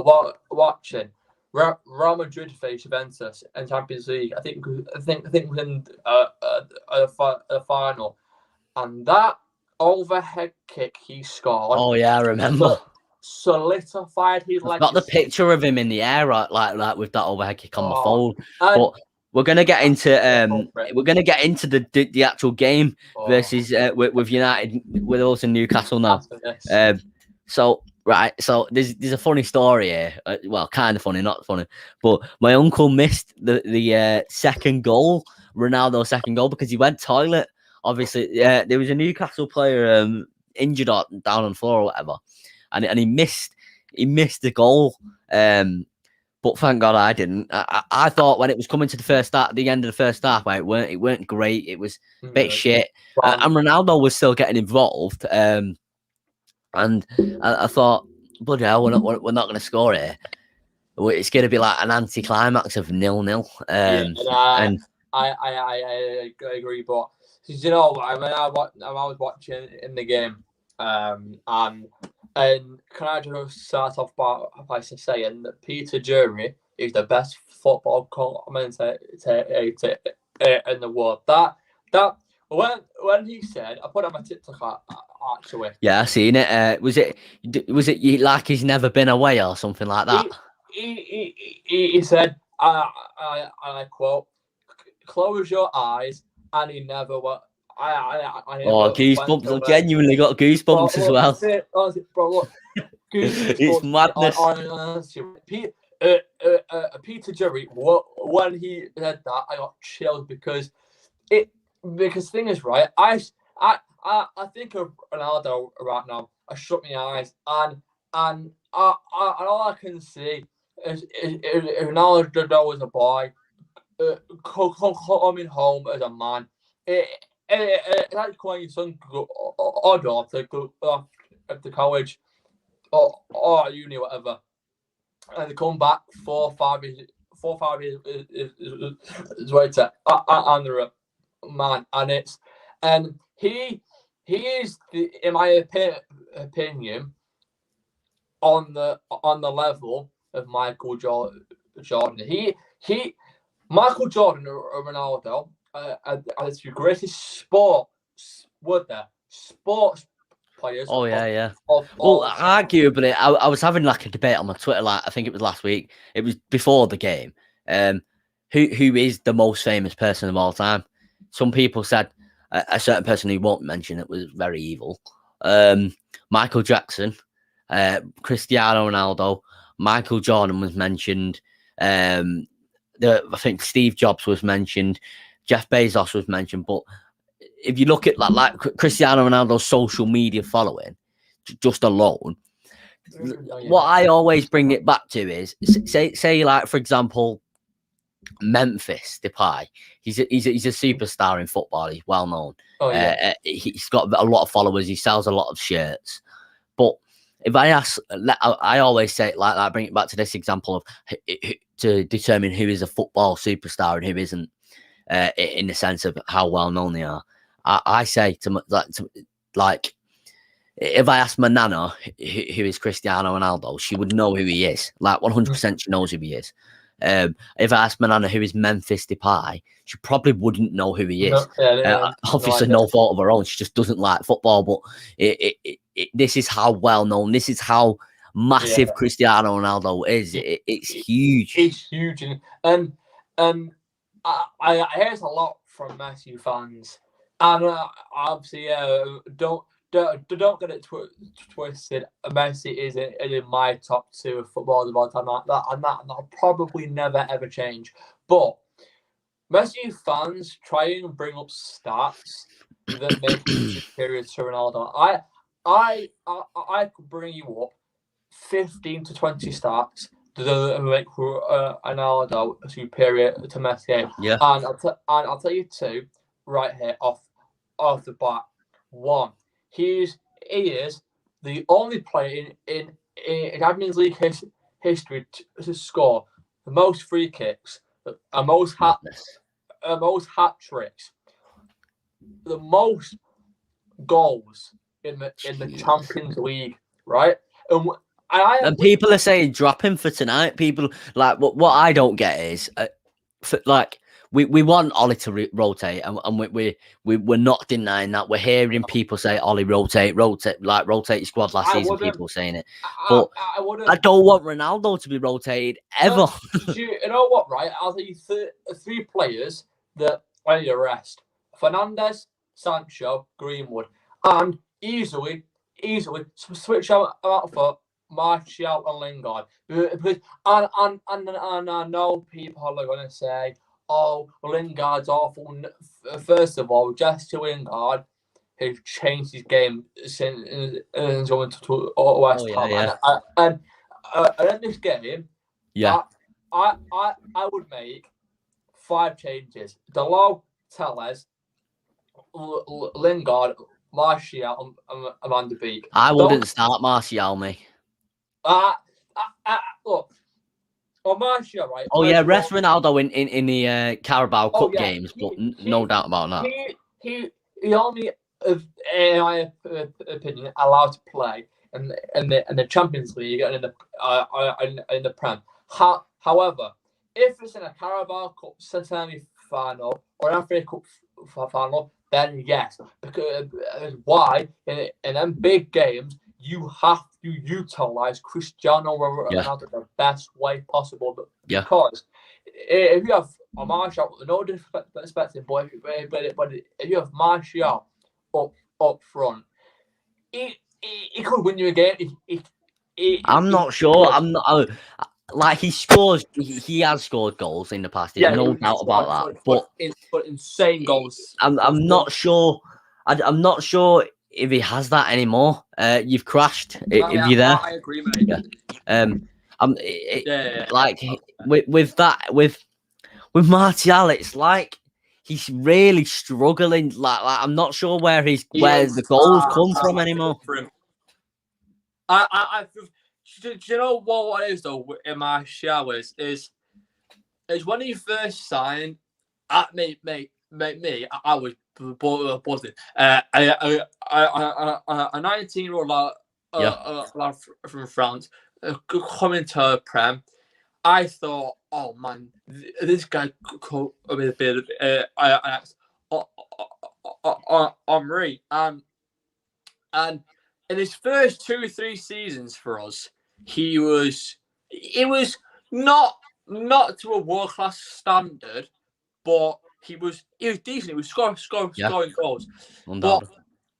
watching Real Madrid face Juventus in Champions League. I think within the final, and that overhead kick he scored. Oh yeah, I remember. Solidified his I've got the legacy. picture of him in the air, right, like with that overhead kick on my phone. And But we're gonna get into the actual game versus with United with us in Newcastle now. So there's a funny story here. Well, kind of funny, not funny. But my uncle missed the second goal, Ronaldo's second goal, because he went toilet. Obviously, there was a Newcastle player injured or down on the floor or whatever, and he missed the goal. But thank God I didn't. I thought when it was coming to the end of the first half, it weren't great. It was a bit shit, and Ronaldo was still getting involved. And I thought, bloody hell, we're not going to score here. It's going to be like an anti-climax of 0-0. I agree, but you know, when I was watching in the game, and can I just start off by saying that Peter Jury is the best football commentator in the world. That when he said, I put it on my TikTok actually. Yeah, I seen it. Was it like he's never been away or something like that? He said, I quote, "Close your eyes," and he never went. Goosebumps! I've genuinely got goosebumps as well. Bro, look, it's madness. Peter Jury, when he said that, I got chilled because the thing is, right, I think of Ronaldo right now. I shut my eyes and all I can see is Ronaldo as a boy, coming home as a man. It's like when your son or daughter go off to college or uni, whatever, and they come back 4 or 5 years later, and they're a man, and he is in my opinion on the level of Michael Jordan. Michael Jordan or Ronaldo are the greatest sports players. Oh yeah. Arguably, I was having like a debate on my Twitter. Like I think it was last week. It was before the game. Who is the most famous person of all time? Some people said a certain person who won't mention it was very evil. Michael Jackson, Cristiano Ronaldo, Michael Jordan was mentioned. I think Steve Jobs was mentioned. Jeff Bezos was mentioned. But if you look at like Cristiano Ronaldo's social media following, just alone, what I always bring it back to is say like, for example, Memphis Depay. He's a superstar in football. He's well known. He's got a lot of followers. He sells a lot of shirts. But if I ask, I always say like that. Bring it back to this example of to determine who is a football superstar and who isn't, in the sense of how well known they are. I say like if I ask my nana who is Cristiano Ronaldo, she would know who he is. Like 100%, she knows who he is. If I asked my nana who is Memphis Depay, she probably wouldn't know who he is. Obviously, no fault of her own. She just doesn't like football. But this is how well known. This is how massive Cristiano Ronaldo is. It's huge. It's huge, and I hear a lot from Messi fans, and obviously, don't get it twisted. Messi is in my top 2 of footballers of all time, and that'll probably never ever change. But Messi fans try and bring up stats that make him superior to Ronaldo. I could bring you up 15 to 20 stats that make Ronaldo superior to Messi. Yeah, and I'll tell you 2 right here off the bat. 1. He is the only player in Champions League history to score the most free kicks, most hat tricks, the most goals in the Champions League right? And And people are saying drop him for tonight. People like what I don't get is like we want Ollie to rotate, and we're not denying that. We're hearing people say Ollie rotate, like rotate your squad last season. People saying it, but I don't want Ronaldo to be rotated ever. You know what? Right, I'll tell you three players that I need to rest: Fernandes, Sancho, Greenwood, and easily switch out for Martial and Lingard. Because and I know people are going to say, "Oh, Lingard's awful." First of all, Jesse Lingard has changed his game since going to West Ham, and in this game, I would make 5 changes: Dalot, Telles, Lingard, Martial, and Van de Beek. I wouldn't start Martial, me. Look, on Martial, right? Oh yeah, rest Ronaldo in the Carabao Cup games, but no doubt about that. He only, in my opinion, allowed to play in the Champions League and in the Prem. However, if it's in a Carabao Cup semi-final or an FA Cup final, then yes, because why in them big games you have to utilize Cristiano Ronaldo the best way possible. Because if you have a Martial, no disrespect, but if you have Martial up front, he could win you a game. I'm not sure. I'm not. Like he scores, he has scored goals in the past. There's no doubt about that. But insane goals. I'm not sure. I'm not sure if he has that anymore. You've crashed. If you're there, I agree, mate. Like with Martial, it's like he's really struggling. Like I'm not sure where the goals come from anymore. Do you know what it is though in Martial is when he first signed at me, I was buzzing. A 19-year-old lad from France coming to Prem. I thought, oh man, this guy could be a bit Henri, and in his first 2 or 3 seasons for us, he was not to a world class standard, but he was decent. He was scoring goals. But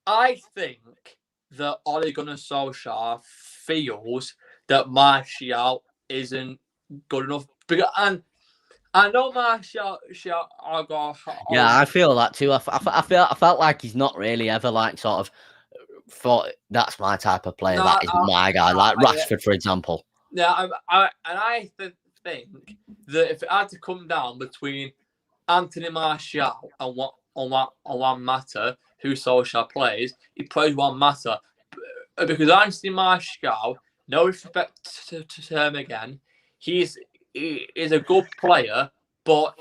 I think that Ole Gunnar Solskjaer feels that Martial isn't good enough. And I know Martial. I feel that too. I felt like he's not really ever like sort of thought that's my type of player. That is my guy. Like Rashford, for example. Yeah, I think that if it had to come down between Anthony Martial and Juan Mata, who Solskjaer plays, he plays Juan Mata. Because Anthony Martial, no respect to him again, he is a good player, but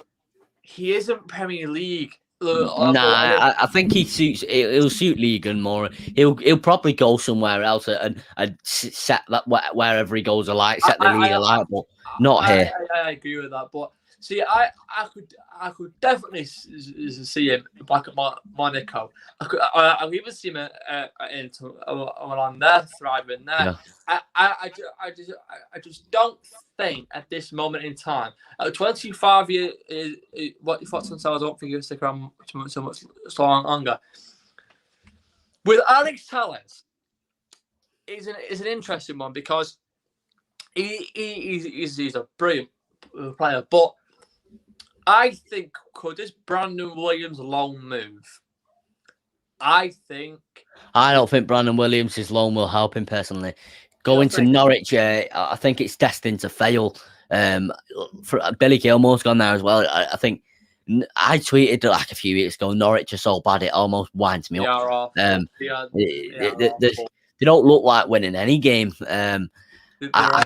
he isn't Premier League. I think he'll suit League and more. He'll probably go somewhere else and set that wherever he goes alight, set the league alight, but not here. I agree with that, but see, I could definitely see him back at Monaco. I could even see him when they're thriving there. Yeah. I just don't think at this moment in time, at 25 years, what you thought since I don't think he'll stick around so much longer. With Alex Telles, is an interesting one because he's a brilliant player, but I think could this Brandon Williams loan move? I don't think Brandon Williams' loan will help him personally. Going to Norwich, I think it's destined to fail. For Billy Gilmore's gone there as well. I think I tweeted like a few weeks ago, Norwich are so bad it almost winds me up. They don't look like winning any game. I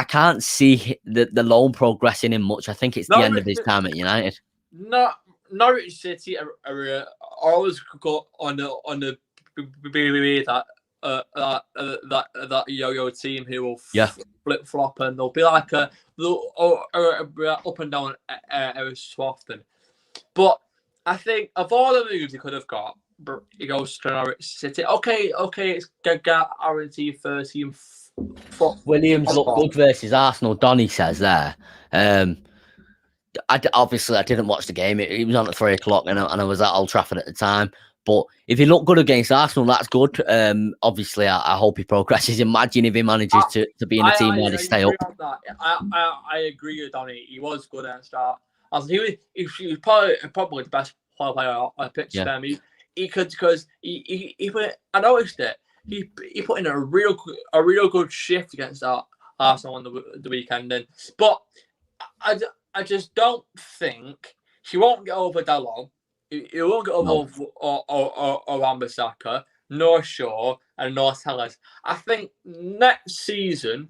can't see the loan progressing in much. I think it's the end of his time at United. Norwich City are always got on the that that yo-yo team who will flip flop, and they'll be like up and down every so often. But I think of all the moves he could have got, he goes to Norwich City. Okay, it's guarantee 13. Williams looked good versus Arsenal. Donny says there. Obviously, I didn't watch the game. It was on at 3:00, and I was at Old Trafford at the time. But if he looked good against Arsenal, that's good. Obviously, I hope he progresses. Imagine if he manages to be in a team where they stay up. I agree with Donny. He was good at the start. He was probably the best player on the pitch for them. He could, because he put. I noticed it. He put in a real good shift against Arsenal on the weekend. But I just don't think he won't get over Dalot. He won't get over Wan-Bissaka, nor Shaw, and nor Tellez. I think next season,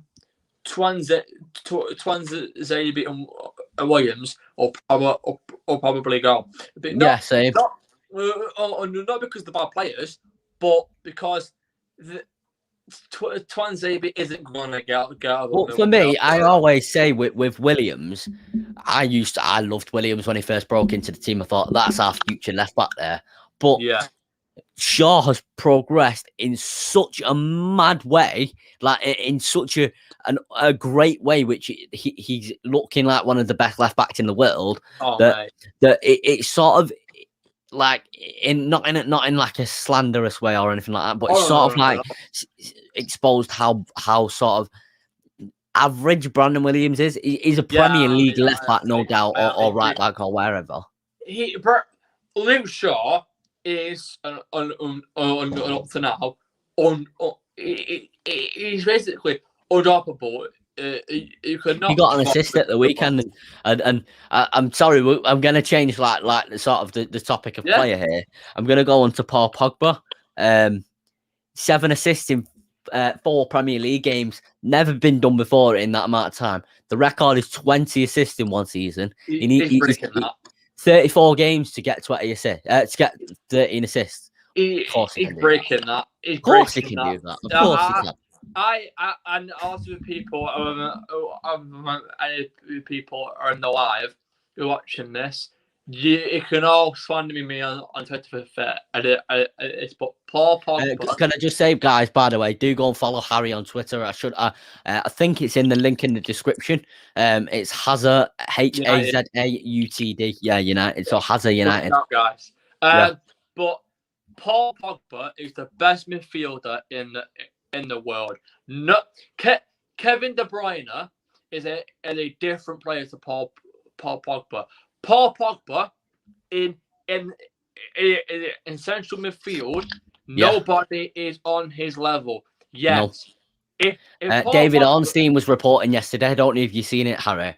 Tuanzebe and Williams will probably go. But same. Not because they're bad players, but because Tuanzebe isn't going to get over. Well, for me, I always say with Williams, I loved Williams when he first broke into the team. I thought that's our future left back there. But Shaw has progressed in such a mad way, like in such a great way, which he's looking like one of the best left backs in the world. That it's sort of like not in like a slanderous way or anything like that, but it's exposed how sort of average Brandon Williams is. He's a Premier League left back, no doubt, or right back, or wherever. Luke Shaw is up to now. He's basically undroppable. He got an assist at the weekend, and I'm sorry, I'm going to change like the sort of the topic of player here. I'm going to go on to Paul Pogba. 7 assists in 4 Premier League games, never been done before in that amount of time. The record is 20 assists in one season. He's breaking that. 34 games to get 20 assists, to get 13 assists. He's breaking that. Of course he can do that. Of course he can. And also people are in the live who are watching this. You can all slander me on Twitter for it's but Paul Pogba. Can I just say, guys, by the way, do go and follow Harry on Twitter. I think it's in the link in the description. It's Hazard, Hazautd. Yeah, United. So Hazard United. Guys. But Paul Pogba is the best midfielder in the world. Kevin De Bruyne is a different player to Paul Pogba. Paul Pogba in central midfield, nobody is on his level yet. No. If David Ornstein was reporting yesterday, I don't know if you've seen it, Harry.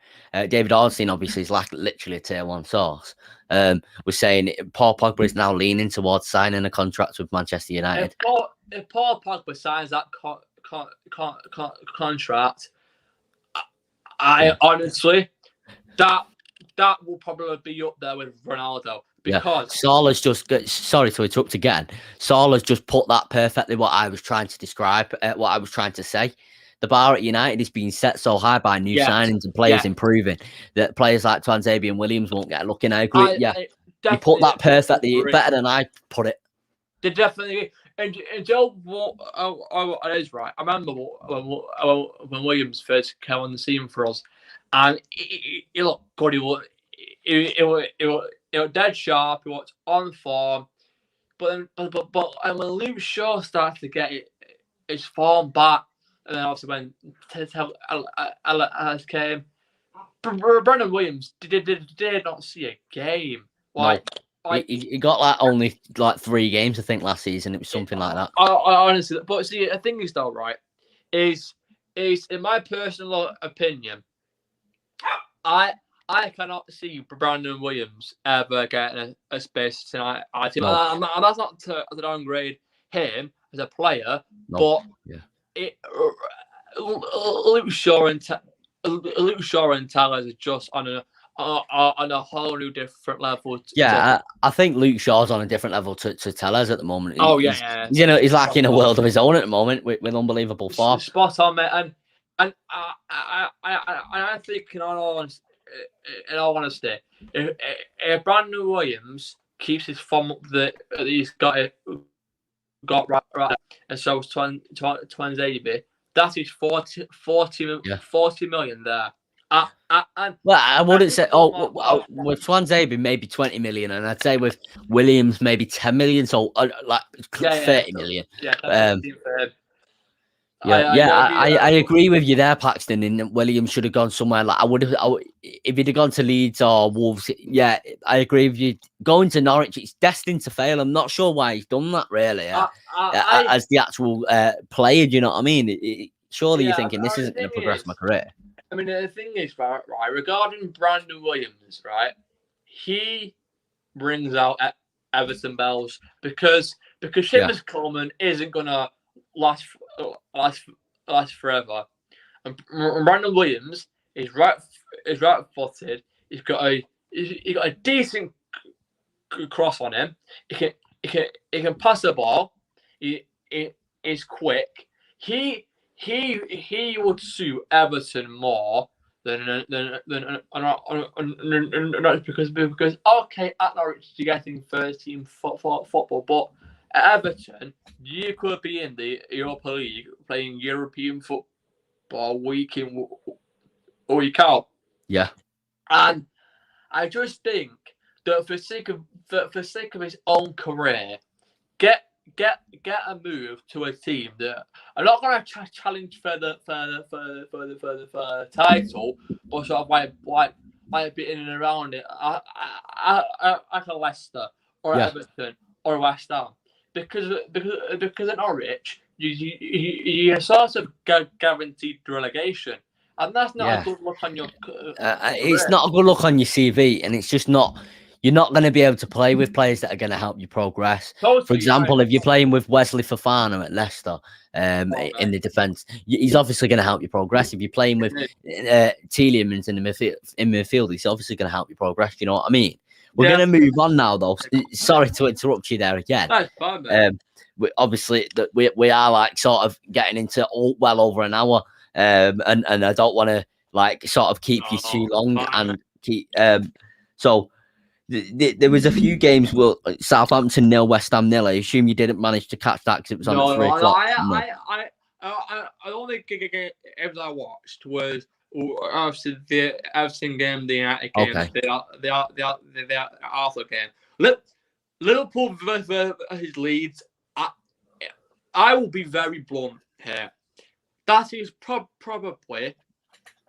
David Ornstein obviously is like literally a tier 1 source. Was saying Paul Pogba is now leaning towards signing a contract with Manchester United. If Paul Pogba signs that contract, I honestly that will probably be up there with Ronaldo, because Salah's just sorry to interrupt again. Salah's just put that perfectly what I was trying to describe, what I was trying to say. The bar at United is being set so high by new signings and players improving that players like Tuanzebe and Williams won't get a look in. I agree. You put that perfectly, better than I put it. They definitely. And Joe, it is right. I remember when Williams first came on the scene for us, and he looked good. He was dead sharp. He was on form. But when Luke Shaw started to get his form back, and then obviously when Alex came, Brandon Williams did not see a game. He got only 3 games, I think, last season. It was something like that. I honestly, but see, the thing is though, right, is in my personal opinion, I cannot see Brandon Williams ever getting a space tonight. And that's not to downgrade him as a player, but Luke Shaw and Tellez are just on on a whole new different level. I think Luke Shaw's on a different level to Tellez at the moment. Yeah. He's like in a world of his own at the moment with unbelievable form. Spot on, mate. And I think in all honesty, if Brandon Williams keeps his form up that he's got right, and so is Twanzebe, that is 40 million there. I wouldn't say. With Twanzebe maybe 20 million, and I'd say with Williams maybe 10 million. So 30 million. I agree with you there, Paxton. And Williams should have gone somewhere like if he'd have gone to Leeds or Wolves. Yeah, I agree with you. Going to Norwich, it's destined to fail. I'm not sure why he's done that really. As the actual player, do you know what I mean? Surely you're thinking this isn't going to progress my career. I mean, the thing is, right, regarding Brandon Williams, right, he brings out Everton bells because Seamus Coleman isn't gonna last forever, and Brandon Williams is right-footed. He's got a decent cross on him. He can pass the ball. He is quick. He would suit Everton more than because okay, at Norwich you're getting 13 football, but at Everton you could be in the Europa League playing European football week in week out. Yeah, and I just think that for sake of his own career, get a move to a team that are not going to challenge for the title, but sort of might be in and around it. Like a Leicester or Everton or West Ham, because at Norwich you're sort of guaranteed relegation, and that's not a good look on your. It's not a good look on your CV, and it's just not. You're not going to be able to play with players that are going to help you progress. Totally. For example, if you're playing with Wesley Fofana at Leicester in the defence, he's obviously going to help you progress. If you're playing with Tielemans in the midfield, he's obviously going to help you progress. You know what I mean? We're going to move on now, though. Sorry to interrupt you there again. That's fine, man. Obviously, we are like sort of getting into well over an hour, and I don't want to like sort of keep you too long and keep so. There was a few games where Southampton 0, West Ham 0. I assume you didn't manage to catch that because it was on at 3 o'clock. I only games I watched was obviously the Everton game, the United game, the Arthur game. Liverpool versus Leeds. I will be very blunt here. That is probably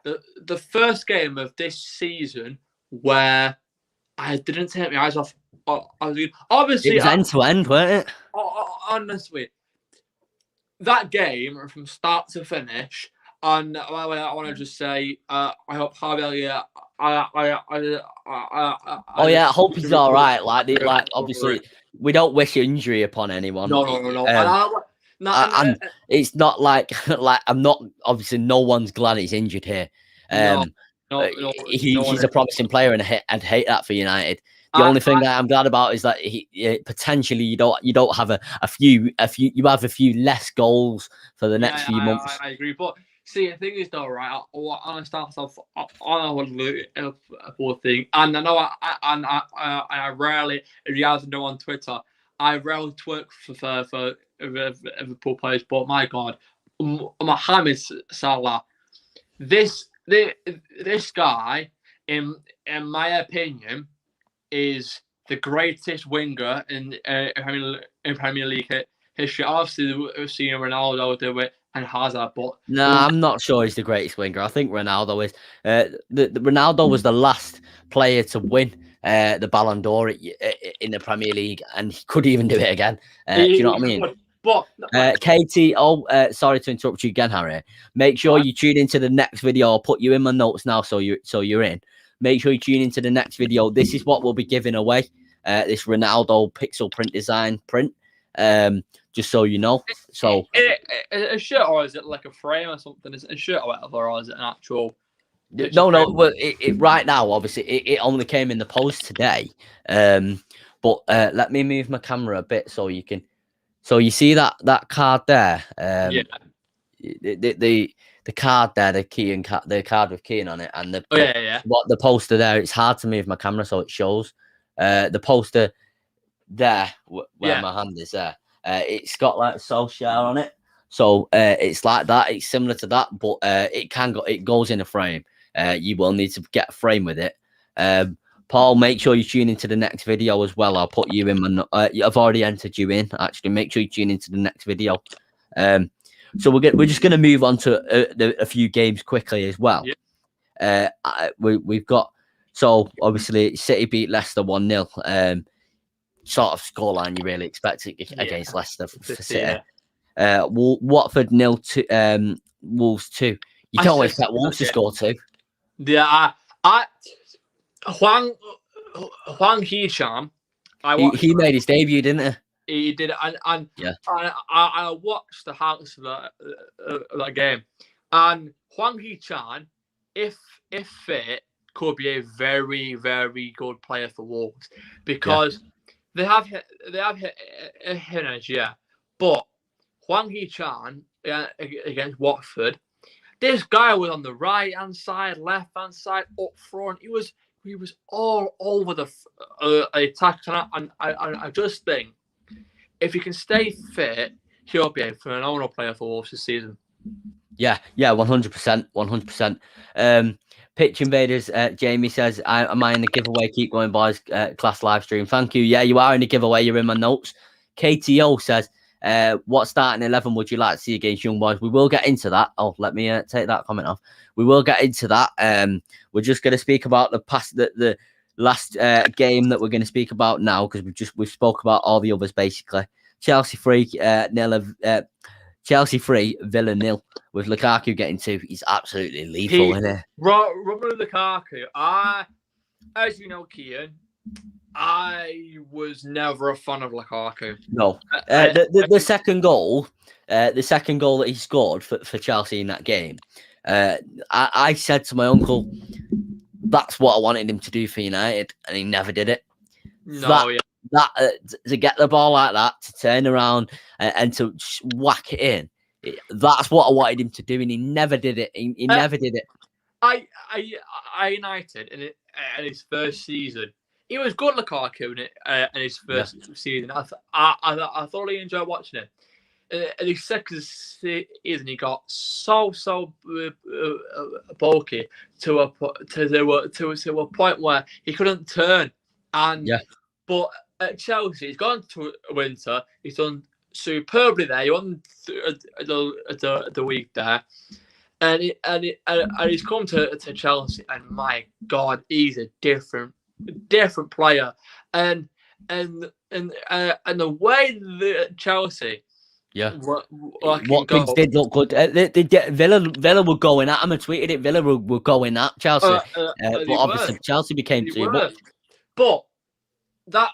the first game of this season where I didn't take my eyes off. Obviously, it was end to end, wasn't it? Honestly, that game from start to finish. And I want to just say, I hope Javier. I hope he's all right. Like obviously, we don't wish injury upon anyone. No. And it's not like I'm not. Obviously, no one's glad he's injured here. He's a promising player, and I'd hate that for United. The only thing that I'm glad about is that potentially you don't have a few you have a few less goals for the next few months. I agree, but see, the thing is though, right? I want to start off on a Liverpool thing, and I know I rarely, if you guys know on Twitter, I rarely twerk for Liverpool players, but my God, Mohamed Salah, this guy, in my opinion, is the greatest winger in Premier League history. Obviously, we've seen Ronaldo do it and Hazard, but no, I'm not sure he's the greatest winger. I think Ronaldo is. The Ronaldo was the last player to win the Ballon d'Or in the Premier League, and he could even do it again. Do you know what I mean? But Katie, sorry to interrupt you again, Harry. Make sure you tune into the next video. I'll put you in my notes now, so you're in. Make sure you tune into the next video. This is what we'll be giving away. This Ronaldo pixel print design print. Just so you know. So a shirt, or is it like a frame or something? Is it a shirt or whatever, or is it an actual No. Well, right now, obviously, it only came in the post today. But let me move my camera a bit so you can. So you see that card there. Yeah. The card there, the card with Keane on it, and Yeah. what the poster there. It's hard to move my camera so it shows. The poster there, where my hand is there. It's got like Solskjaer on it, so it's like that. It's similar to that, but it goes in a frame. You will need to get a frame with it. Paul, make sure you tune into the next video as well. I'll put you in my. I've already entered you in. Actually, make sure you tune into the next video. So we're just going to move on to a few games quickly as well. Yeah. We've got, so obviously City beat Leicester 1-0. Sort of scoreline you really expect against Leicester for City. Watford 0-2, Wolves 2. You don't expect Wolves to score 2. Yeah, Huang Hee-chan. He made his debut, didn't he? He did, and I watched the highlights of that game, and Huang Hee-chan, if fit, could be a very, very good player for Wolves, because they have hit yeah, but Huang Hee-chan against Watford, this guy was on the right hand side, left hand side, up front. He was all over the attack, and I just think if he can stay fit, he'll be a phenomenal player for Wolves this season. Yeah, 100%. Pitch Invaders, Jamie says, am I in the giveaway? Keep going, boys. Class live stream. Thank you. Yeah, you are in the giveaway. You're in my notes. KTO says, what starting 11 would you like to see against Young Boys? We will get into that. Oh, let me take that comment off. We will get into that. We're just going to speak about the last game that we're going to speak about now, because we've spoke about all the others basically. Chelsea 3, Chelsea 3, Villa 0. With Lukaku getting 2, he's absolutely lethal, isn't he? Romelu Lukaku, as you know, Kian, I was never a fan of Lukaku. No, the second goal that he scored for Chelsea in that game, I said to my uncle, that's what I wanted him to do for United, and he never did it. To get the ball like that, to turn around and to whack it in, that's what I wanted him to do, and he never did it. He never did it. I United in his first season, he was good, Lukaku, in his first season. I thoroughly enjoyed watching him. In his second season, he got so bulky to a point where he couldn't turn. But at Chelsea, he's gone to winter. He's done superbly there. He won the week there, and he's come to Chelsea, and my God, he's a different player, and the way that Chelsea. Watkins did look good. Villa were going at him. I tweeted it. Villa were going at Chelsea, but obviously Chelsea became too much. But that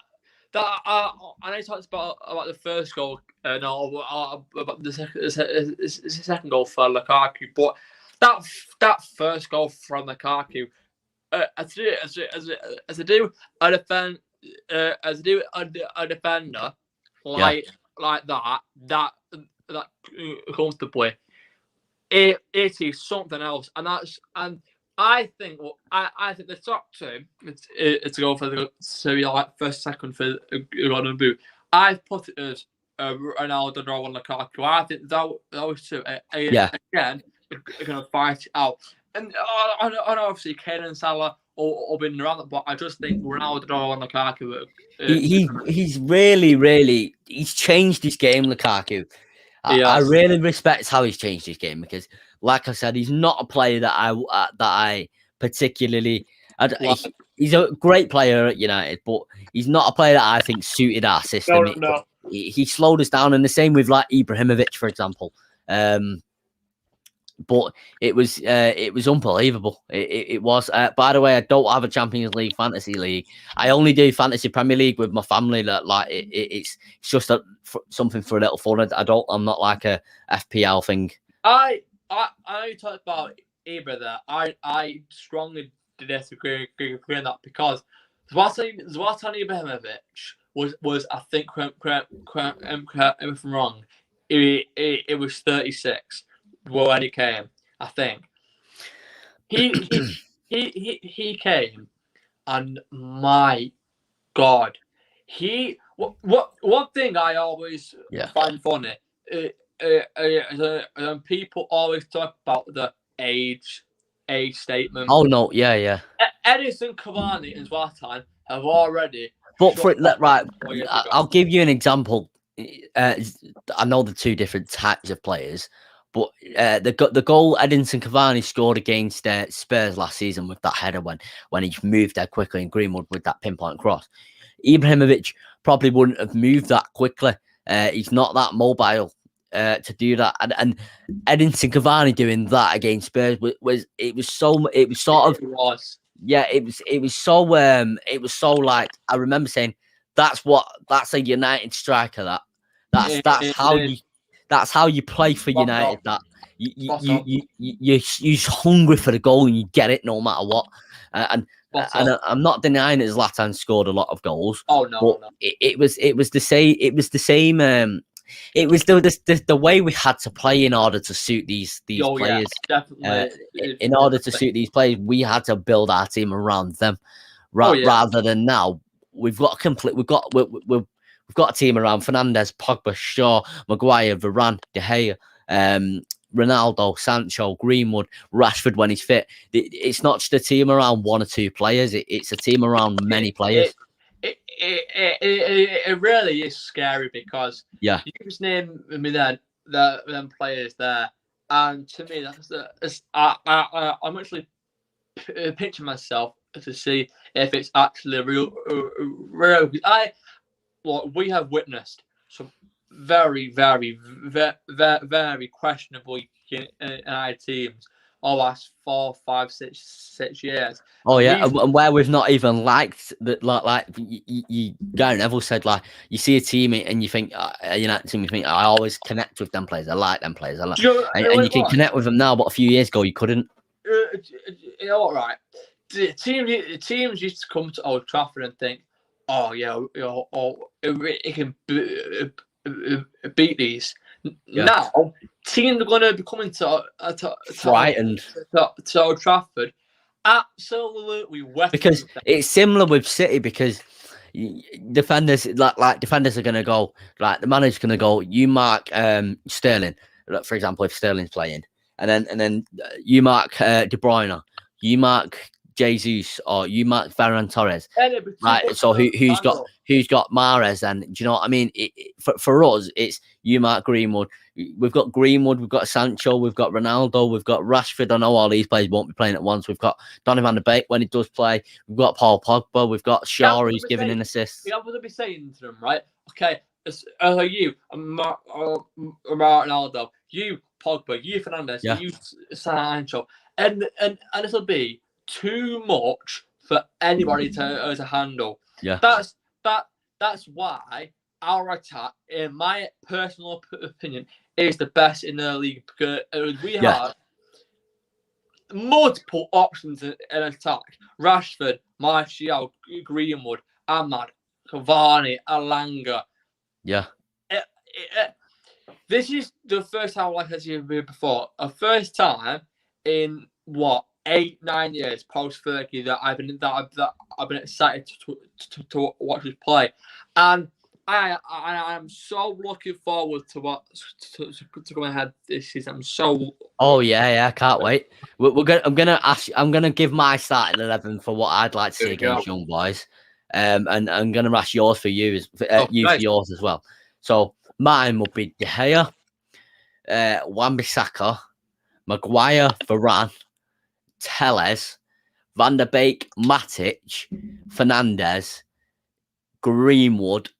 I talked about the first goal. About the second goal for Lukaku. But that first goal from Lukaku, as I do a defender like that comfortably, it is something else, and I think the top two to go for the first, second for Golden Boot. I put it as Ronaldo, and Lukaku. I think those two again are going to fight it out, and obviously Kane and Salah all been around, but I just think Ronaldo and Lukaku. He's really he's changed his game, Lukaku. I really respect how he's changed his game, because, like I said, he's not a player that I particularly. He's a great player at United, but he's not a player that I think suited our system. No. He slowed us down, and the same with like Ibrahimovic, for example. But it was unbelievable. It was. By the way, I don't have a Champions League fantasy league. I only do fantasy Premier League with my family. It's just something for a little fun. I'm not like a FPL thing. I talked about either there. I strongly disagree on that because Zlatan Ibrahimovic was I think if I'm wrong, it was 36 when he came. I think he came, and my God, one thing I always find funny. People always talk about the age statement. Oh no, yeah. Edison, Cavani, and Zlatan have already. But for it, right, I'll give you an example. I know the two different types of players, but the goal Edinson Cavani scored against Spurs last season with that header when he moved there quickly, and Greenwood with that pinpoint cross. Ibrahimovic probably wouldn't have moved that quickly. He's not that mobile to do that, and Edinson Cavani doing that against Spurs was so like, I remember saying that's a United striker. That's how you play for United. That you're hungry for the goal and you get it no matter what. And I'm not denying that Zlatan scored a lot of goals. Oh no, no. It was the same. It was the same. It was the way we had to play in order to suit these players. Yeah, definitely. In order to suit these players, we had to build our team around them, rather than now we've got a team around Fernandes, Pogba, Shaw, Maguire, Varane, De Gea, Ronaldo, Sancho, Greenwood, Rashford when he's fit. It's not just a team around one or two players. It's a team around many players. It really is scary because you just name me then them players there, and to me I'm actually picturing myself to see if it's actually real. We have witnessed some very, very, very, very questionable United teams the last 4, 5, 6 years. Oh yeah, and where we've not even liked that, like Gary Neville said, like you see a team and you think, United team, you think I always connect with them players, I like them players, and you can connect with them now, but a few years ago you couldn't. You know what, right? Teams used to come to Old Trafford and think, oh yeah, it can beat these. Yeah. Now teams are going to be coming to Old Trafford, absolutely wet. Because it's similar with City, because defenders defenders are going to go, like the manager's going to go, you mark Sterling, for example, if Sterling's playing, and then you mark De Bruyne, you mark Jesus, or you mark Ferran Torres, right? So who's got Mahrez? And do you know what I mean? For us, it's you mark Greenwood. We've got Greenwood, we've got Sancho, we've got Ronaldo, we've got Rashford. I know all these players won't be playing at once. We've got Donny van de Beek when he does play. We've got Paul Pogba. We've got Shaw, who's giving in assists. You have to be saying to them, right? Okay, you, Ronaldo, you Pogba, you Fernandes, you Sancho, and this will be too much for anybody to handle. Yeah, that's why our attack, in my personal opinion, is the best in the league, because we have multiple options in attack. Rashford, Martial, Greenwood, Ahmad, Cavani, Alanga. Yeah. This is the first time, like I said before, a first time in 8, 9 years post Fergie that I've been excited to watch this play, and I'm so looking forward to what to go ahead this season. I'm so. Oh yeah, I can't wait. I'm gonna give my starting 11 for what I'd like to see against young boys, and I'm gonna ask yours for you for yours as well. So mine would be De Gea, Wan-Bissaka, Maguire, Varane, Telles, Van der Beek, Matic, Fernandes, Greenwood,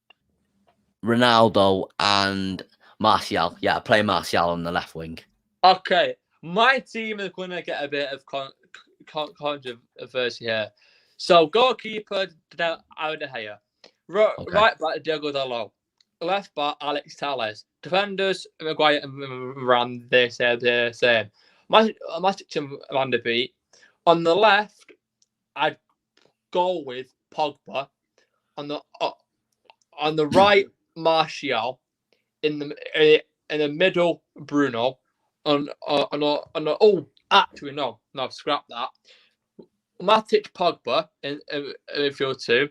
Ronaldo, and Martial. Yeah, I play Martial on the left wing. Okay, my team is going to get a bit of controversy here. So goalkeeper, De Gea. Right back, Diogo Dalot. Left back, Alex Telles. Defenders, Maguire and Varane, they said the same. Matic and Van der Beek. On the left, I'd go with Pogba. On the right, Martial. In the middle, Bruno. Actually no, scrap that. Matic, Pogba in midfield 2.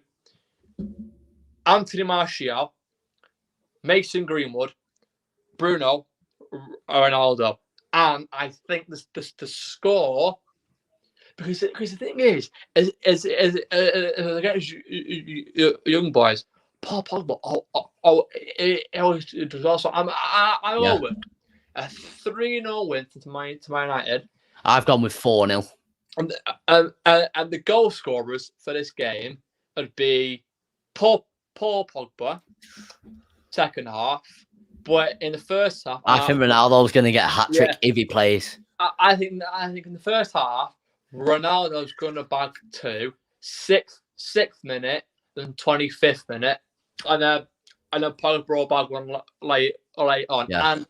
Anthony Martial, Mason Greenwood, Bruno, Ronaldo, and I think the score, because the thing is against young boys, Paul Pogba. It was also. I'm over a 3-0 win to Man United. I've gone with 4-0. And the goal scorers for this game would be Paul Pogba, second half. But in the first half, I think Ronaldo's going to get a hat trick if he plays. I think in the first half, Ronaldo's going to bag 2, 6th minute, then 25th minute, and then Pogba will bag 1 late on. Yeah.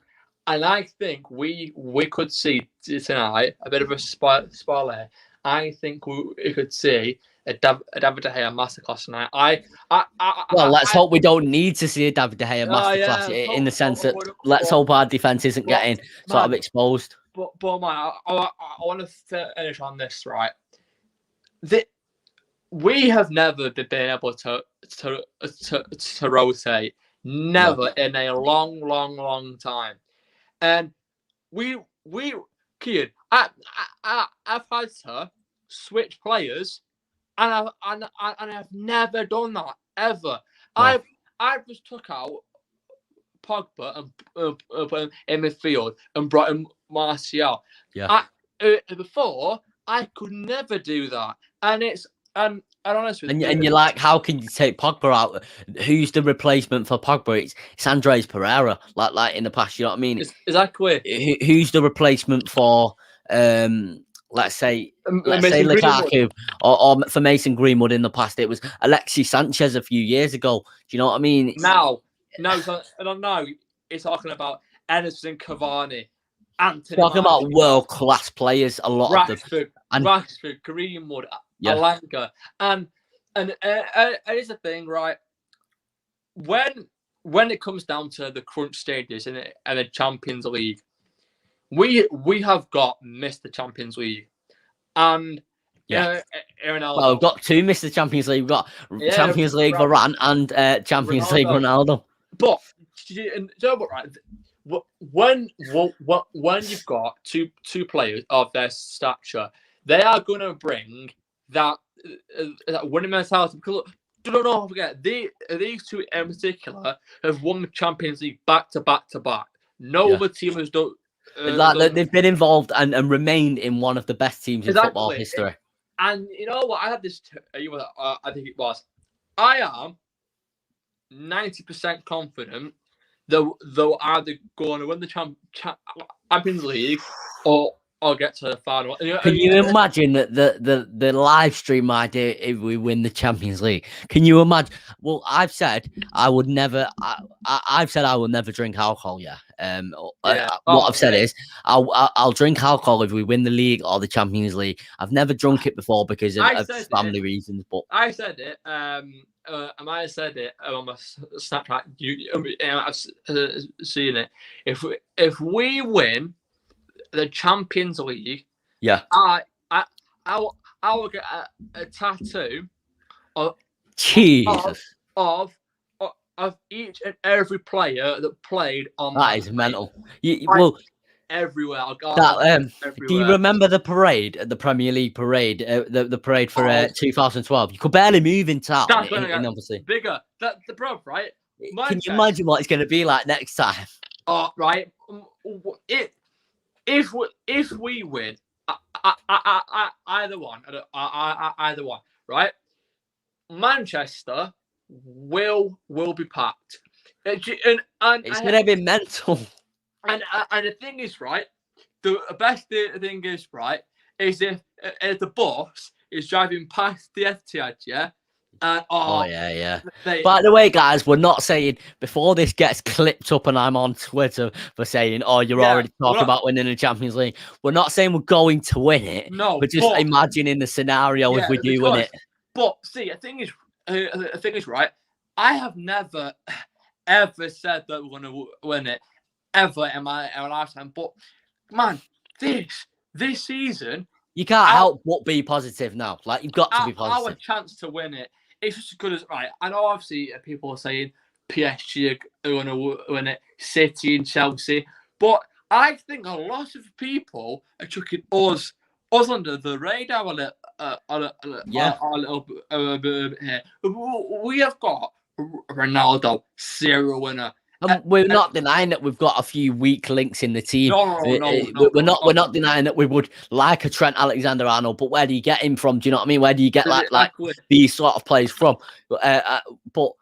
And I think we could see tonight a bit of a spoiler. I think we could see a David De Gea masterclass tonight. Let's hope we don't need to see a David De Gea masterclass in the sense that let's hope our defense isn't getting sort of exposed. But man, I want to finish on this, right? We have never been able to rotate, never in a long time. And Kian, I've had to switch players, and I've never done that ever. No. I've just took out Pogba and put him in midfield and brought in Martial. Yeah. Before I could never do that, and it's I'm honest with you. And you're like, how can you take Pogba out? Who's the replacement for Pogba? It's Andres Pereira, like in the past. You know what I mean? Exactly. Who's the replacement for let's say Lukaku or for Mason Greenwood in the past? It was Alexis Sanchez a few years ago. Do you know what I mean? Now, it's talking about Edison Cavani. Anthony talking about world-class players, a lot of them. Rashford, Greenwood, Alanga. And here's the thing, right? When it comes down to the crunch stages in the Champions League, we have got Mr. Champions League. And well, we've got 2 Mr. Champions League. We've got Champions League Varane and Champions League Ronaldo. But right, when you've got two players of their stature, they are going to bring that winning mentality. Because don't forget, these 2 in particular have won the Champions League back to back. No other team has done. They've been involved and remained in one of the best teams in football history. And you know what? I had this. I think it was. I am 90% confident they'll either going to win the Champions League or get to the final. Can you imagine the live stream idea if we win the Champions League? Can you imagine? Well, I've said I would never. I've said I will never drink alcohol. What I've said is I'll drink alcohol if we win the league or the Champions League. I've never drunk it before because of family reasons. But I said it. I might have said it on my Snapchat. I've seen it. If we win the Champions League, I will get a tattoo of each and every player that played on that is mental. Everywhere. Everywhere. Do you remember the parade, the Premier League parade, the parade for 2012? You could barely move in town. Obviously bigger. That's the problem, right? Can you imagine what it's going to be like next time? Right. If we win, either one, right? Manchester will be packed, and it's going to be mental. And the thing is, right, the best thing is, right, is if the bus is driving past the Etihad, Oh yeah. They, By the way, guys, we're not saying before this gets clipped up and I'm on Twitter for saying, "Oh, you're already talking about winning the Champions League." We're not saying we're going to win it. No, we're just imagining the scenario if we do win it. But see, the thing is, right? I have never ever said that we're going to win it ever in my lifetime. But man, this season, you can't help but be positive now. Like you've got to be positive. Our chance to win it. It's just as good as right. I know obviously people are saying PSG are going to win it, City and Chelsea, but I think a lot of people are chucking us under the radar a little bit here. We have got Ronaldo, serial winner. And we're not denying that we've got a few weak links in the team. No, we're not denying that we would like a Trent Alexander-Arnold, but where do you get him from? Do you know what I mean? Where do you get like these sort of players from? But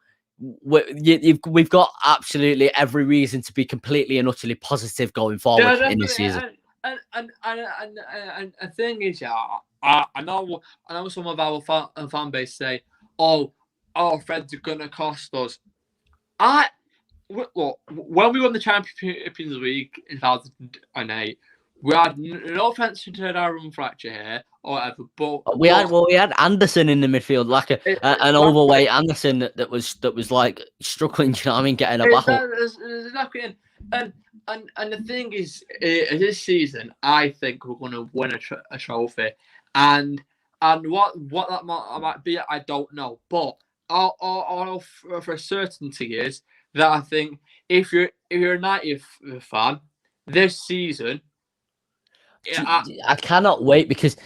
we've got absolutely every reason to be completely and utterly positive going forward in this season. And the thing is, I know some of our fan base say, "Oh, Fred's gonna cost us." Look, when we won the Champions League in 2008, we had no offense to Darren Fletcher here or whatever, but we had Anderson in the midfield, like an overweight Anderson that was like struggling. You know what I mean? Getting a battle. Exactly. And the thing is, this season, I think we're going to win a trophy, and what that might be, I don't know, but all for a certainty is that I think if you're a United fan this season, I cannot wait because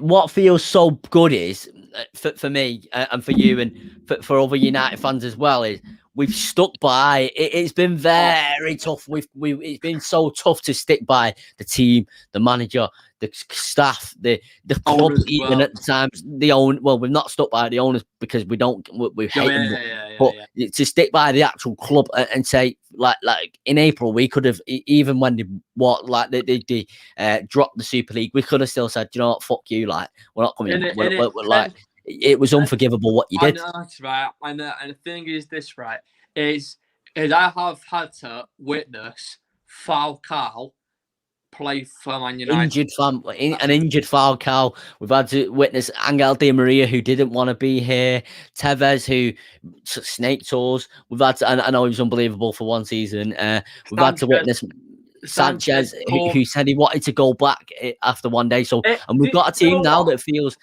what feels so good is for me and for you and for other United fans as well is we've stuck by. It's been very tough. It's been so tough to stick by the team, the manager, the staff, the club. Even at the times, we've not stuck by the owners because we hate them. But to stick by the actual club and say like in April we could have, even when they dropped the Super League, we could have still said, you know what, fuck you, like we're not coming. It was unforgivable what you did. That's right. And the thing is this, right, is I have had to witness Falcao play for Man United. An injured Falcao. We've had to witness Angel Di Maria, who didn't want to be here. Tevez, who snaked us. We've had to, I know he was unbelievable for one season. We've had to witness Sanchez, who said he wanted to go back after one day. So, and we've got a team now that feels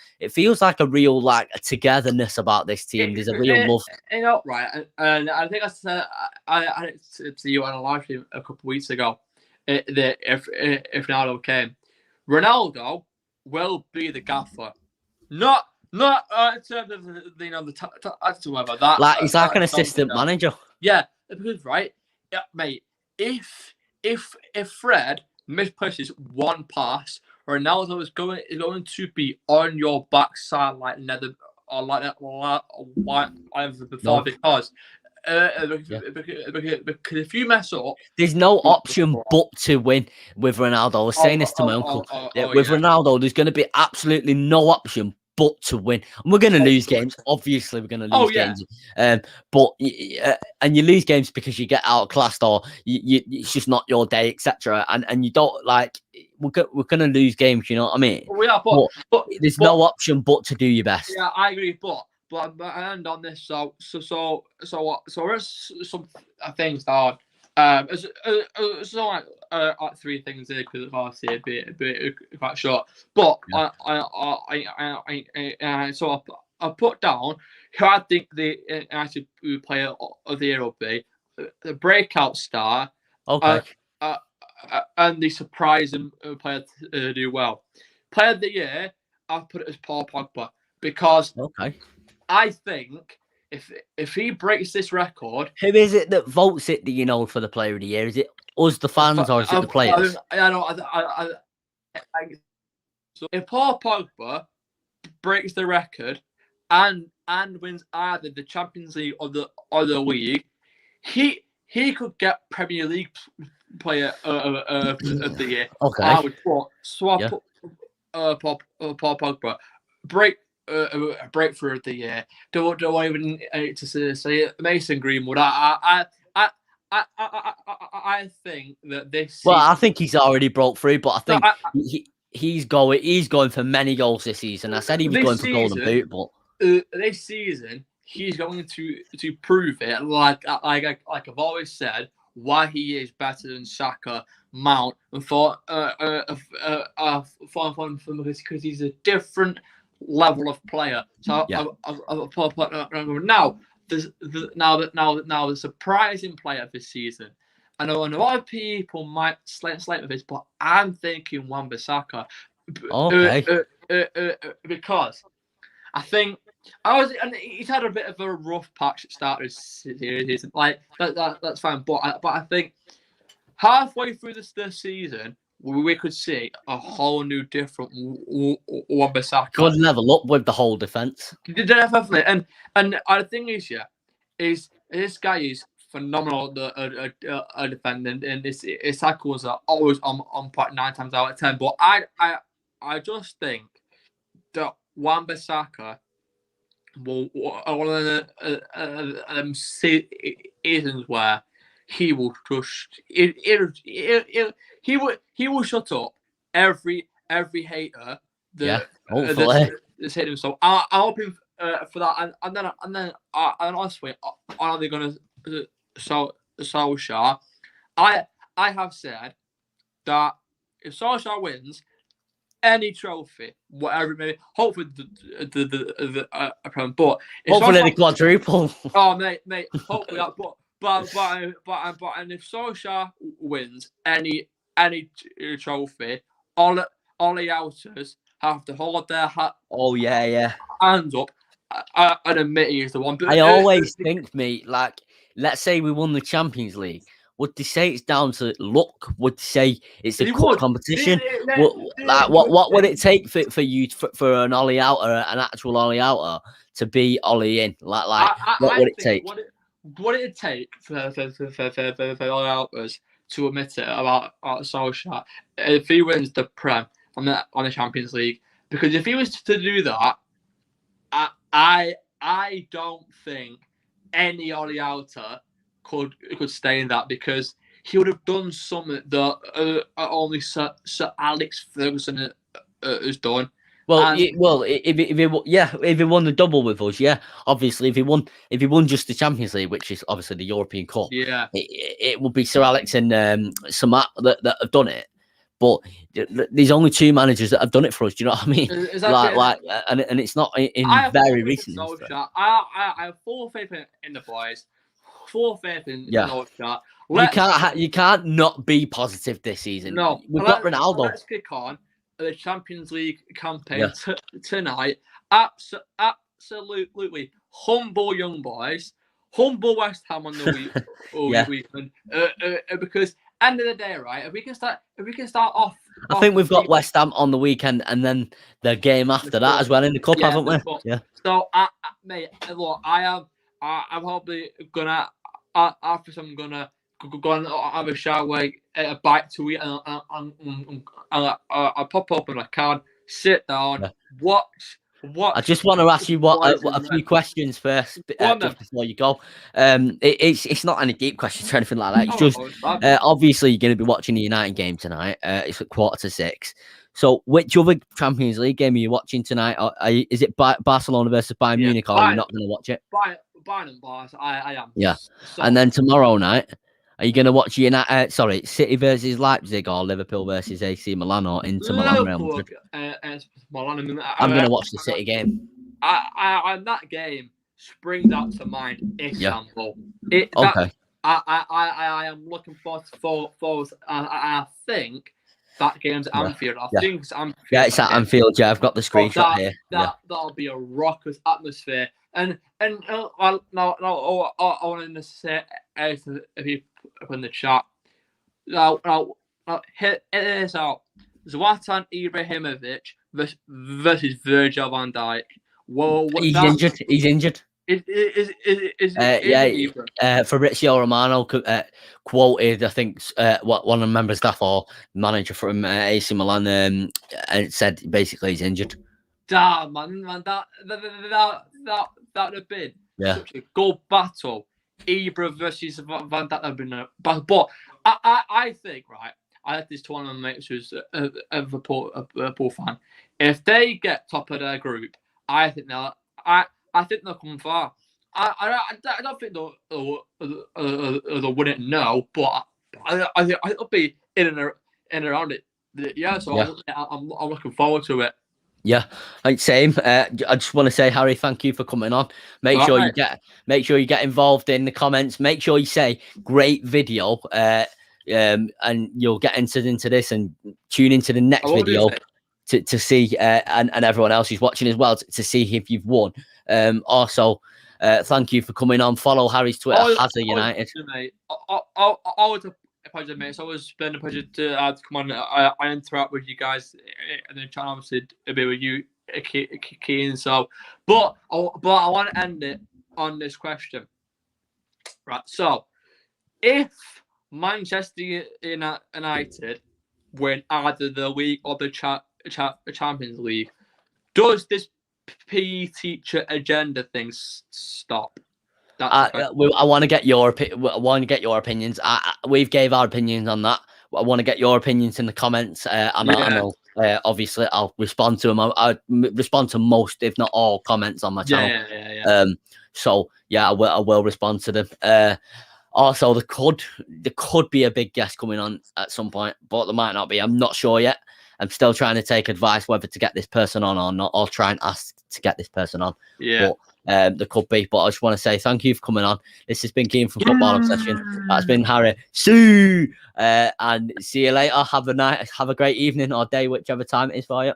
like a real a togetherness about this team. There's a real love. You know, right? And I think I said I to you on a live stream a couple of weeks ago that if Ronaldo came, Ronaldo will be the gaffer, not in terms of the whatever that. Like he's like an assistant manager. Yeah, because right, yeah, mate. If Fred misplaces one pass, Ronaldo is going to be on your backside like never or like that before because if you mess up, there's no option but to win with Ronaldo. I was saying this to my uncle. With Ronaldo, there's going to be absolutely no option but to win. And we're going to lose games. Obviously, we're going to lose games. But and you lose games because you get outclassed or it's just not your day, etc. And you don't we're going to lose games. You know what I mean? We are, but there's no option but to do your best. Yeah, I agree. But I end on this. So there's some things that like three things here because obviously a bit quite short. But so I put down who I think the actually player of the year will be the breakout star. Okay. And the surprising player to do well. Player of the year, I've put it as Paul Pogba because I think if he breaks this record, who is it that votes it? Do you know for the player of the year? Is it us, the fans, or is it the players? I know. So if Paul Pogba breaks the record and wins either the Champions League or the league, he could get Premier League player of the year. Okay. I would swap Paul Pogba. a breakthrough of the year. Don't even to say it. Mason Greenwood. I think that this Well, season, I think he's already broke through, but I think no, he's going for many goals this season. I said he was going for Golden Boot, but this season he's going to prove it. Like I've always said, why he is better than Saka, Mount, and because he's a different level of player. So yeah. Now the surprising player this season. I know a lot of people might slate with this, but I'm thinking Wan-Bissaka. Okay. Because I think and he's had a bit of a rough patch at start of his series. Like that's fine, but I think halfway through this season we could see a whole new different Wan-Bissaka. Good level up with the whole defense. Definitely, and the thing is, is this guy is phenomenal a defender, and his tackles are always on point 9 times out of 10. But I just think that Wan-Bissaka will one of them seasons where he will just he will shut up every hater that that's hit him. So I'm hoping for that, and then honestly, are they going to Solskjaer? I have said that if Solskjaer wins any trophy, whatever it may be, hopefully the but hopefully the quadruple. Oh mate, hopefully that. But and if Solskjaer wins any trophy, all the outers have to hold their hands up and admit he is the one. But I always think, mate, like, let's say we won the Champions League. Would they say it's down to luck? Would they say it's a cup competition? What would it take for you for an Ollie outer, an actual Ollie outer, to be Ollie in? What would it take? What did it take for Ollie outers to admit it about Solskjaer if he wins the Prem on the Champions League? Because if he was to do that, I don't think any Ollie outer could stay in that, because he would have done something that only Sir Alex Ferguson has done. Well, if he won the double with us, obviously if he won just the Champions League, which is obviously the European Cup, it would be Sir Alex and Sir Matt that have done it. But there's only 2 managers that have done it for us. Do you know what I mean? And it's not in very recent. I have full faith in the boys. Full faith in Solskjaer. You can't not be positive this season. No, we've got Ronaldo. Let's kick on the Champions League campaign tonight. Absolutely humble young boys, humble West Ham on the weekend. Because end of the day, right? If we can start off. I think we've got West Ham on the weekend, and then the game after that as well in the cup, haven't we? Yeah. So, mate, look, I'm probably gonna after I'm gonna go and have a shower, a bite to eat, and I'll pop up and I can sit down, watch. I just want to ask you a few questions first, just before you go. It's not any deep questions or anything like that. It's just obviously you're going to be watching the United game tonight. It's at 5:45. So, which other Champions League game are you watching tonight? Is it Barcelona versus Bayern Munich, or are you not going to watch it? Bayern and Bars, I am. Yeah, so, and then tomorrow night, are you going to watch City versus Leipzig, or Liverpool versus AC Milan, or Inter Milan? Milan. I'm going to watch the City game. And that game springs out to mind Istanbul. Okay. I am looking forward. I think that game's at Anfield. I think it's Anfield. Yeah, it's at Anfield. Yeah, I've got the screenshot here. That'll be a raucous atmosphere. And now I want to say if you put in the chat. Now hit this out. Zlatan Ibrahimovic versus Virgil van Dijk. Whoa, He's injured. Fabrizio Romano quoted, I think, one of the members of staff or manager from AC Milan, and it said basically he's injured. damn, man, that would have been such a good battle. Ibra versus Van Dijk would have been a battle. But I think, right, I had this to one of my mates who's a Liverpool fan. If they get top of their group, I think they'll come far. I don't think they'll win it, no, but I think they'll be in and around it. Yeah, so yeah. I'm looking forward to it. Yeah, same. I just want to say, Harry, thank you for coming on. Make sure you get involved in the comments. Make sure you say great video, and you'll get entered into this and tune into the next video to see and everyone else who's watching as well to see if you've won. Also, thank you for coming on. Follow Harry's Twitter, Hazard United. Always a pleasure, mate. It's always been a pleasure to come on. I interact with you guys and then try and obviously a bit with you, Keane. So, but I want to end it on this question, right? So, if Manchester United win either the league or the Champions League, does this PE teacher agenda thing stop? I want to get your opinions. We've gave our opinions on that. I want to get your opinions in the comments. I know, obviously, I'll respond to them. I respond to most, if not all, comments on my channel. So yeah, I will respond to them. Also, there could be a big guest coming on at some point, but there might not be. I'm not sure yet. I'm still trying to take advice whether to get this person on or not, or try and ask to get this person on. Yeah. But, there could be, but I just want to say thank you for coming on. This has been Keane from Football Obsession. That's been Harry. And see you later. Have a great evening or day, whichever time it is for you.